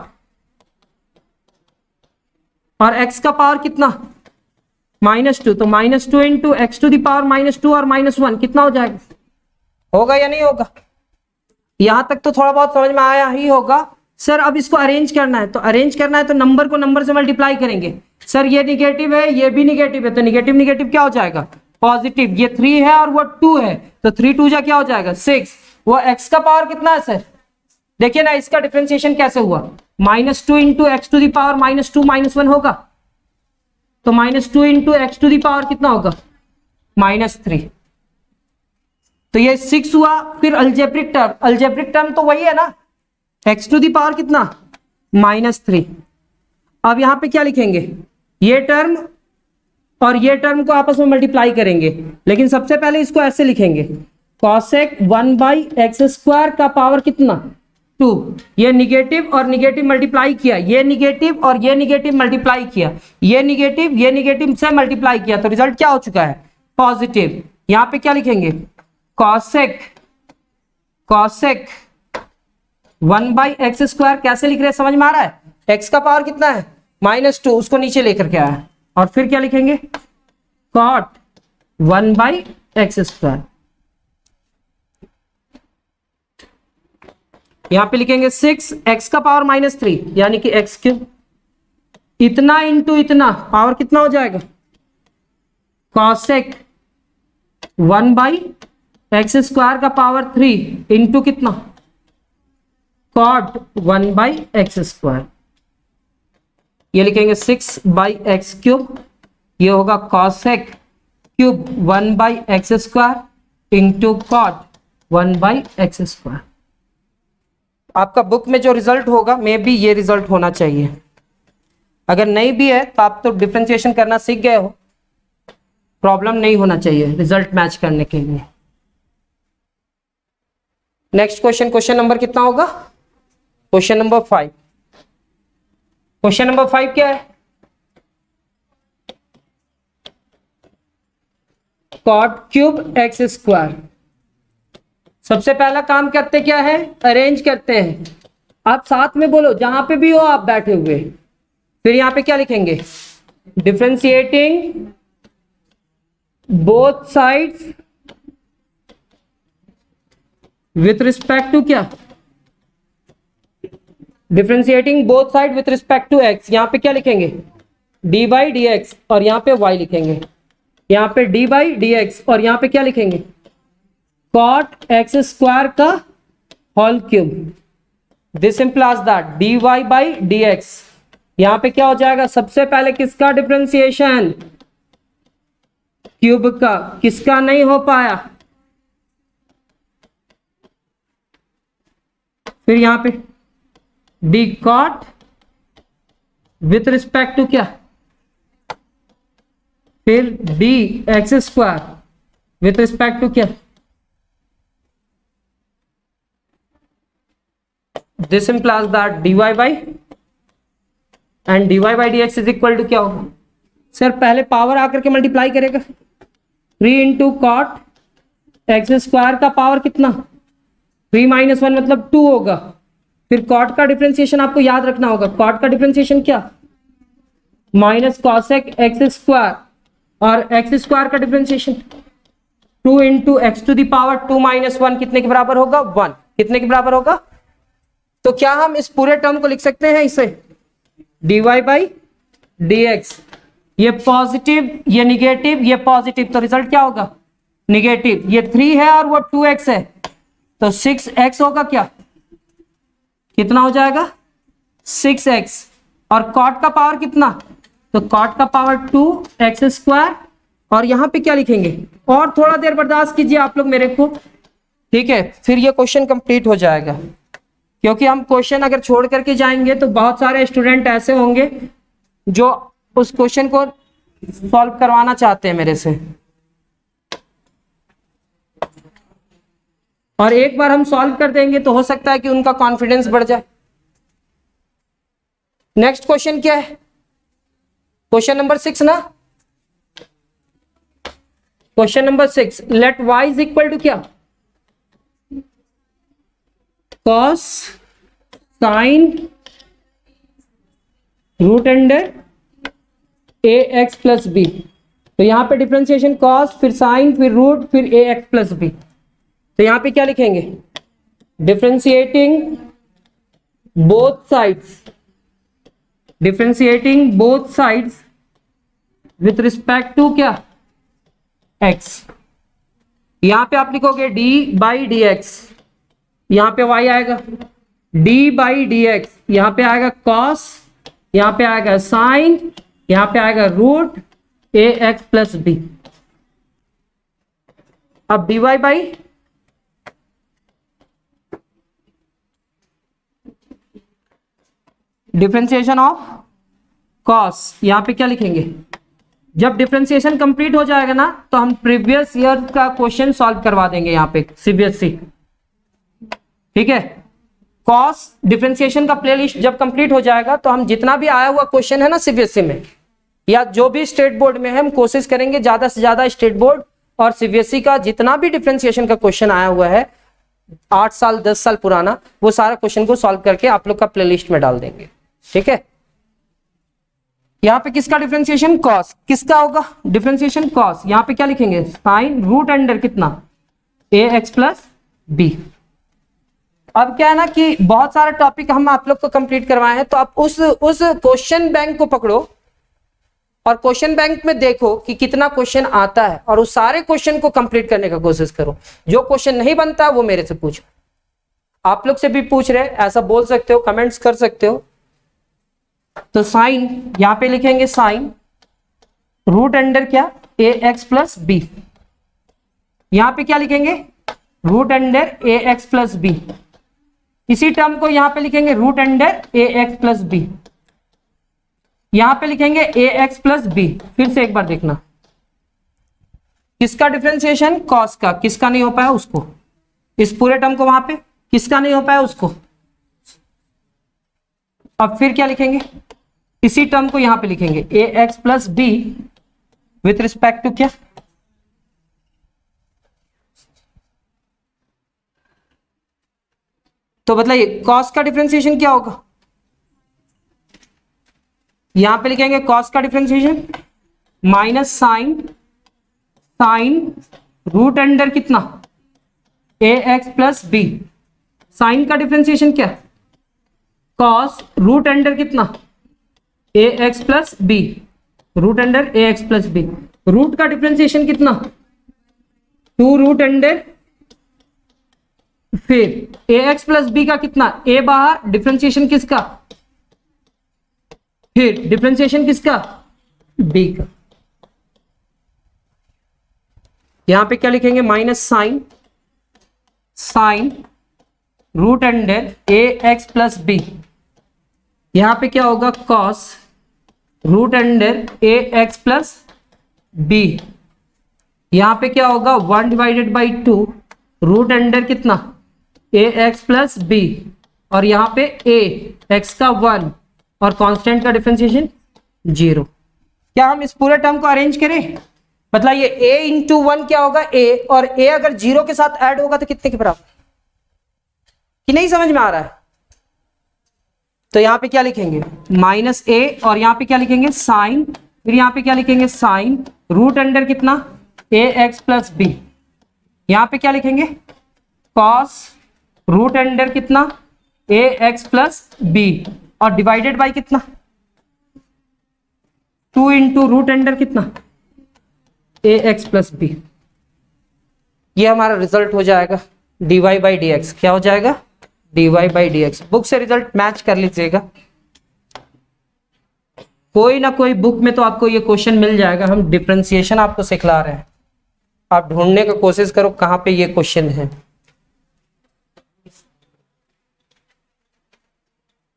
और x का पावर कितना -2, तो -2 into x to the power -2 और -1 कितना हो जाएगा, होगा या नहीं होगा? यहां तक तो थोड़ा बहुत समझ में आया ही होगा। सर अब इसको अरेंज करना है, तो अरेंज करना है तो नंबर को नंबर से मल्टीप्लाई करेंगे। सर ये निगेटिव है, ये भी निगेटिव है, तो निगेटिव निगेटिव क्या हो जाएगा, पॉजिटिव। ये 3 है और वो 2 है, तो 3 2 जा क्या हो जाएगा 6। वो x का पावर कितना है सर, देखिए ना इसका डिफरेंशिएशन कैसे हुआ, -2 into x to the power -2 -1 होगा, तो -2 into x to the power कितना होगा -3, तो ये 6 हुआ। फिर अल्जेब्रिक टर्म तो वही है ना, x टू द पावर कितना -3। अब यहां पे क्या लिखेंगे, ये टर्म और ये टर्म को आपस में मल्टीप्लाई करेंगे, लेकिन सबसे पहले इसको ऐसे लिखेंगे, cosec 1/x² का पावर कितना 2, ये निगेटिव और निगेटिव मल्टीप्लाई किया, ये निगेटिव और ये निगेटिव मल्टीप्लाई किया, ये निगेटिव से मल्टीप्लाई किया, तो रिजल्ट क्या हो चुका है पॉजिटिव। यहां पे क्या लिखेंगे, cosec 1/x², कैसे लिख रहे हैं समझ में आ रहा है, x का पावर कितना है -2, उसको नीचे लेकर के आया, और फिर क्या लिखेंगे cot 1/x², यहां पे लिखेंगे 6 x का पावर -3 यानी कि x3, इतना इंटू इतना पावर कितना हो जाएगा कॉसेक 1/x² का पावर 3 इंटू कितना कॉट 1/x²। ये लिखेंगे 6/x³ ये होगा cosec cube 1/x² into cot 1/x²। आपका बुक में जो रिजल्ट होगा मे बी ये रिजल्ट होना चाहिए। अगर नहीं भी है तो आप तो डिफरेंशिएशन करना सीख गए हो, प्रॉब्लम नहीं होना चाहिए रिजल्ट मैच करने के लिए। नेक्स्ट क्वेश्चन, क्वेश्चन नंबर कितना होगा? Question number 5। क्वेश्चन नंबर 5 क्या है? Cot cube x²। सबसे पहला काम करते क्या है? अरेंज करते हैं। आप साथ में बोलो, जहां पे भी हो आप बैठे हुए। फिर यहां पे क्या लिखेंगे? Differentiating both sides with respect to क्या? Differentiating both side with respect to x। यहां पे क्या लिखेंगे? d/dx और यहां पे y लिखेंगे। यहां पे d/dx और यहां पे क्या लिखेंगे? cot x² का whole cube. This implies that dy/dx यहां पे क्या हो जाएगा? सबसे पहले किसका डिफरेंशिएशन? क्यूब का। किसका नहीं हो पाया? फिर यहां पे d cot with respect to क्या? फिर dx² विथ रिस्पेक्ट टू क्या? This implies that dy and dy/dx is equal to क्या होगा? सर पहले पावर आकर के मल्टीप्लाई करेगा। 3 इंटू कॉट x² का पावर कितना? 3 - 1 मतलब 2 होगा। फिर कॉट का डिफरेंशिएशन आपको याद रखना होगा। कॉट का डिफरेंशिएशन क्या? माइनस कॉसेक x² और x² का डिफरेंशिएशन 2 इंटू x⁻² - 1 कितने के बराबर होगा? 1। कितने के बराबर होगा? तो क्या हम इस पूरे टर्म को लिख सकते हैं इसे dy/dx। ये पॉजिटिव, ये निगेटिव, ये पॉजिटिव, तो रिजल्ट क्या होगा? निगेटिव। ये 3 है और वो 2x है, तो 6x होगा क्या? कितना हो जाएगा? 6x। और कॉट का पावर कितना? तो कॉट का पावर 2x²। और यहां पे क्या लिखेंगे? और थोड़ा देर बर्दाश्त कीजिए आप लोग मेरे को, ठीक है? फिर ये क्वेश्चन कंप्लीट हो जाएगा। क्योंकि हम क्वेश्चन अगर छोड़ करके जाएंगे तो बहुत सारे स्टूडेंट ऐसे होंगे जो उस क्वेश्चन को सॉल्व करवाना चाहते हैं मेरे से, और एक बार हम सॉल्व कर देंगे तो हो सकता है कि उनका कॉन्फिडेंस बढ़ जाए। नेक्स्ट क्वेश्चन क्या है? क्वेश्चन नंबर 6 ना? Question number 6, let y is equal to क्या? cos sin √ax plus b. तो यहां पे डिफरेंशिएशन cos, फिर sin, फिर रूट, फिर ax प्लस बी। तो यहां पे क्या लिखेंगे? Differentiating both sides, differentiating both sides with respect to क्या? x। यहां पे आप लिखोगे d/dx, यहां पे y आएगा, d/dx यहां पे आएगा cos, यहां पे आएगा sin, यहां पे आएगा रूट ax प्लस b। अब dy by differentiation of cos, यहां पे क्या लिखेंगे? जब डिफरेंशिएशन कंप्लीट हो जाएगा ना तो हम प्रीवियस ईयर का क्वेश्चन सॉल्व करवा देंगे यहां पे सीबीएसई, ठीक है? कॉस डिफरेंशिएशन का प्लेलिस्ट जब कंप्लीट हो जाएगा तो हम जितना भी आया हुआ क्वेश्चन है ना सीबीएसई में या जो भी स्टेट बोर्ड में है, हम कोशिश करेंगे ज्यादा से ज्यादा स्टेट बोर्ड और सीबीएसई का जितना भी डिफरेंशिएशन का क्वेश्चन आया हुआ है 8 साल 10 साल पुराना, वो सारा क्वेश्चन को सॉल्व करके आप लोग का प्लेलिस्ट में डाल देंगे, ठीक है? यहाँ पे किसका डिफरेंशिएशन? कॉस। किसका होगा डिफरेंशिएशन? कॉस। यहाँ पे क्या लिखेंगे? साइन रूट अंडर कितना? ax plus b. अब क्या है ना कि बहुत सारा टॉपिक हम आप लोग को कंप्लीट करवाए हैं, तो आप उस क्वेश्चन बैंक को पकड़ो और क्वेश्चन बैंक में देखो कि कितना क्वेश्चन आता है और उस सारे क्वेश्चन को कंप्लीट करने का कोशिश करो। जो क्वेश्चन नहीं बनता वो मेरे से पूछो, आप लोग से भी पूछ रहे, ऐसा बोल सकते हो, कमेंट्स कर सकते हो। तो साइन यहां पे लिखेंगे साइन रूट अंडर क्या ए एक्स प्लस बी, यहां पे क्या लिखेंगे root under a x plus B. इसी टर्म को यहां पे लिखेंगे root under a x plus b, यहां पे लिखेंगे ए एक्स प्लस बी। फिर से एक बार देखना, किसका डिफरेंशिएशन कॉस का, किसका नहीं हो पाया उसको, इस पूरे टर्म को वहां पे किसका नहीं हो पाया उसको। अब फिर क्या लिखेंगे, इसी टर्म को यहां पे लिखेंगे a x plus b with respect to क्या, तो बताइए कॉस का डिफरेंशिएशन क्या होगा, यहां पे लिखेंगे कॉस का differentiation minus sine, sine root under कितना ए एक्स प्लस बी, साइन का डिफरेंशिएशन क्या कॉस रूट अंडर कितना a x plus b, root under a x plus b. Root का डिफरेंशिएशन कितना 2 रूट अंडर, फिर ए एक्स प्लस बी का कितना ए बाहर, डिफरेंशिएशन किसका, फिर डिफरेंशिएशन किसका बी का। यहां पे क्या लिखेंगे minus sine, sine root under a x plus b, यहां पे क्या होगा cos root under a x plus b, यहां पे क्या होगा 1 डिवाइडेड बाई 2 रूट अंडर कितना ए एक्स प्लस बी, और यहां पे ए एक्स का 1 और कांस्टेंट का डिफरेंशिएशन 0। क्या हम इस पूरे टर्म को अरेंज करें, मतलब ये a इंटू 1 क्या होगा a, और a अगर 0 के साथ ऐड होगा तो कितने के बराबर, कि नहीं समझ में आ रहा है। तो यहां पे क्या लिखेंगे माइनस a, और यहां पे क्या लिखेंगे साइन, फिर यहां पे क्या लिखेंगे साइन रूट अंडर कितना ए एक्स प्लस बी, यहां पे क्या लिखेंगे कॉस रूट अंडर कितना ए एक्स प्लस बी, और डिवाइडेड बाई कितना 2 इंटू रूट अंडर कितना ए एक्स प्लस बी। ये हमारा रिजल्ट हो जाएगा dy बाई डी एक्स, क्या हो जाएगा dy by d x. Book से रिजल्ट मैच कर लीजिएगा, कोई ना कोई बुक में तो आपको ये क्वेश्चन मिल जाएगा। हम डिफरेंशिएशन आपको सिखला रहे हैं, आप ढूंढने का कोशिश करो कहां पे ये क्वेश्चन है।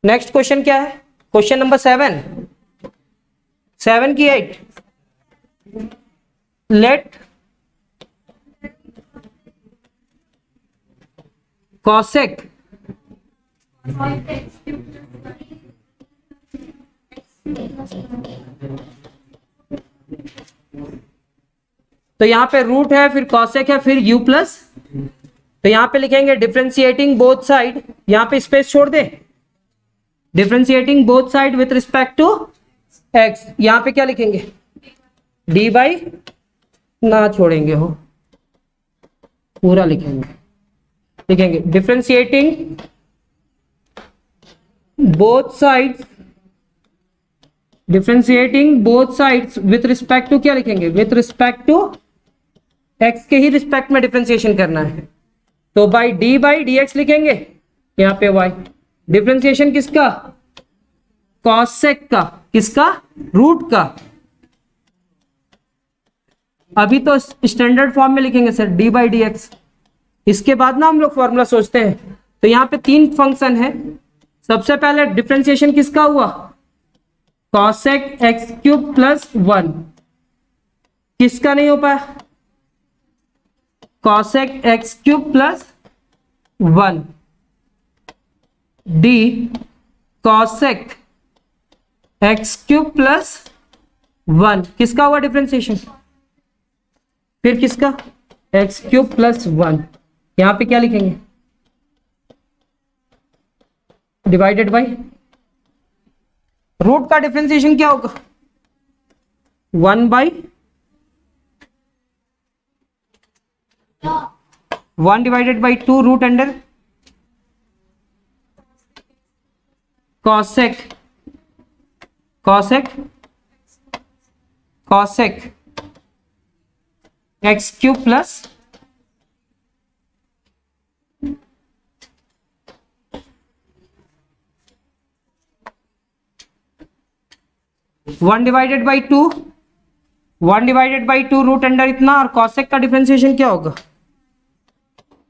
नेक्स्ट क्वेश्चन क्या है, क्वेश्चन नंबर 7 की 8, लेट cosec तो यहां पे रूट है, फिर cosec है, फिर u प्लस, तो यहां पे लिखेंगे डिफरेंशिएटिंग बोथ साइड, यहां पे स्पेस छोड़ दे, differentiating both side with respect to x, यहां पे क्या लिखेंगे डी बाई, ना छोड़ेंगे हो पूरा लिखेंगे, लिखेंगे differentiating both sides, differentiating both sides with respect to क्या लिखेंगे विथ रिस्पेक्ट टू x के ही रिस्पेक्ट में डिफरेंशिएशन करना है, तो बाई डी एक्स लिखेंगे, यहां पे y डिफरेंशिएशन किसका कॉसेक का, किसका रूट का। अभी तो स्टैंडर्ड फॉर्म में लिखेंगे sir D by d x, इसके बाद ना हम लोग फॉर्मूला सोचते हैं। तो यहां पे 3 फंक्शन है, सबसे पहले डिफरेंशिएशन किसका हुआ कॉसेक एक्स क्यूब प्लस 1, किसका नहीं हो पाया cosec x cube plus 1, D cosec x cube plus 1, किसका हुआ डिफरेंशिएशन, फिर किसका एक्स क्यूब प्लस 1, यहां पे क्या लिखेंगे डिवाइडेड बाई रूट का डिफरेंशिएशन क्या होगा 1 by 1 divided by 2 root under cosec cosec x cube plus one divided by two, root under इतना, और कॉसेक का डिफरेंशिएशन क्या होगा,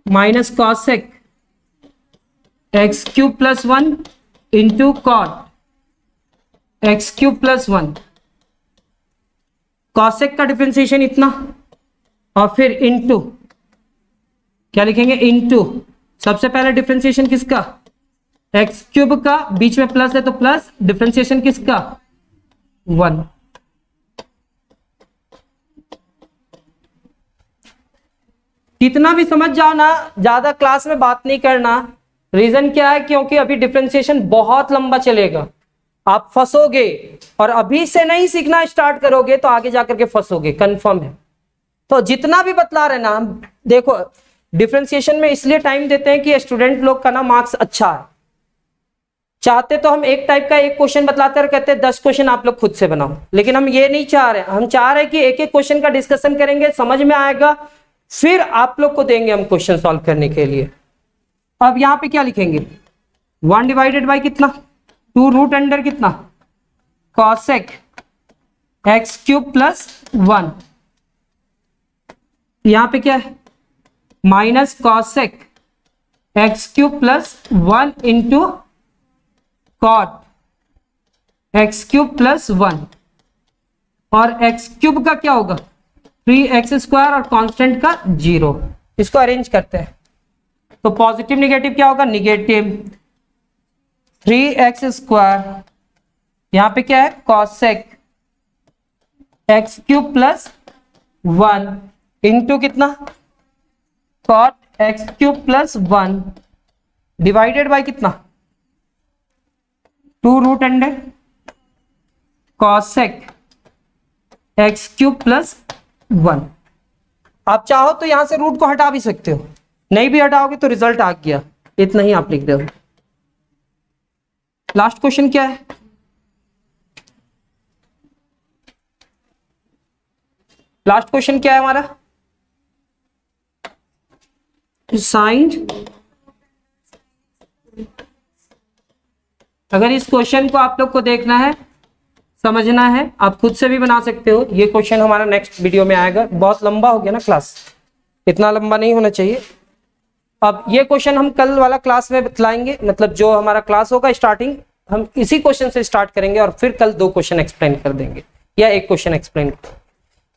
minus cosec x cube plus one into cot x cube plus one, cosec का डिफरेंशिएशन इतना, और फिर इंटू क्या लिखेंगे, इंटू सबसे पहले डिफरेंशिएशन किसका, एक्स क्यूब का, बीच में प्लस है तो प्लस, डिफरेंशिएशन किसका, वन। कितना भी समझ जाओ ना, ज्यादा क्लास में बात नहीं करना। रीजन क्या है, क्योंकि अभी डिफरेंशिएशन बहुत लंबा चलेगा, आप फंसोगे, और अभी से नहीं सीखना स्टार्ट करोगे तो आगे जाकर के फंसोगे, कंफर्म है। तो जितना भी बतला रहे ना, देखो डिफरेंशिएशन में इसलिए टाइम देते हैं कि स्टूडेंट लोग का ना मार्क्स अच्छा है। चाहते तो हम एक टाइप का एक क्वेश्चन बतलाते और कहते हैं 10 क्वेश्चन आप लोग खुद से बनाओ, लेकिन हम ये नहीं चाह रहे। हम चाह रहे हैं कि एक एक क्वेश्चन का डिस्कशन करेंगे, समझ में आएगा, फिर आप लोग को देंगे हम क्वेश्चन सॉल्व करने के लिए। अब यहां पे क्या लिखेंगे, 1 डिवाइडेड बाई कितना, 2 रूट अंडर कितना, कॉसेक एक्स क्यूब प्लस 1, यहां पे क्या है, minus cosec x cube plus 1 into cot x cube plus 1, और एक्स क्यूब का क्या होगा 3x स्क्वायर, और कांस्टेंट का 0। इसको अरेंज करते हैं तो पॉजिटिव निगेटिव क्या होगा, निगेटिव 3x स्क्वायर, यहां पे क्या है cosec x cube plus 1 into कितना, cot x cube plus 1 divided by कितना, 2 root under cosec x cube plus 1। आप चाहो तो यहां से रूट को हटा भी सकते हो, नहीं भी हटाओगे तो रिजल्ट आ गया, इतना ही आप लिख दो। लास्ट क्वेश्चन क्या है, लास्ट क्वेश्चन क्या है हमारा, साइन। अगर इस क्वेश्चन को आप लोग को देखना है, समझना है, आप खुद से भी बना सकते हो। ये क्वेश्चन हमारा नेक्स्ट वीडियो में आएगा, बहुत लंबा हो गया ना क्लास, इतना लंबा नहीं होना चाहिए। अब ये क्वेश्चन हम कल वाला क्लास में बतलाएंगे, मतलब जो हमारा क्लास होगा स्टार्टिंग, हम इसी क्वेश्चन से स्टार्ट करेंगे और फिर कल 2 क्वेश्चन एक्सप्लेन कर देंगे या 1 क्वेश्चन एक्सप्लेन।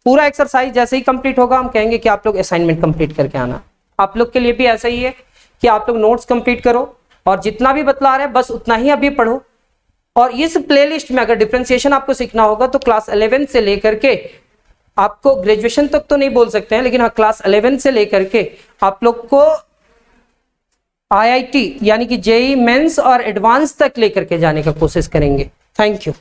पूरा एक्सरसाइज जैसे ही कंप्लीट होगा हम कहेंगे कि आप लोग असाइनमेंट कंप्लीट करके आना। आप लोग के लिए भी ऐसा ही है कि आप लोग नोट्स कंप्लीट करो, और जितना भी बतला रहे हैं बस उतना ही अभी पढ़ो। और इस प्लेलिस्ट में अगर डिफरेंशिएशन आपको सीखना होगा तो क्लास 11 से लेकर के आपको ग्रेजुएशन तक तो नहीं बोल सकते हैं, लेकिन हाँ क्लास 11 से लेकर के आप लोग को IIT यानी कि JEE मेंस और एडवांस तक लेकर के जाने का कोशिश करेंगे। Thank you.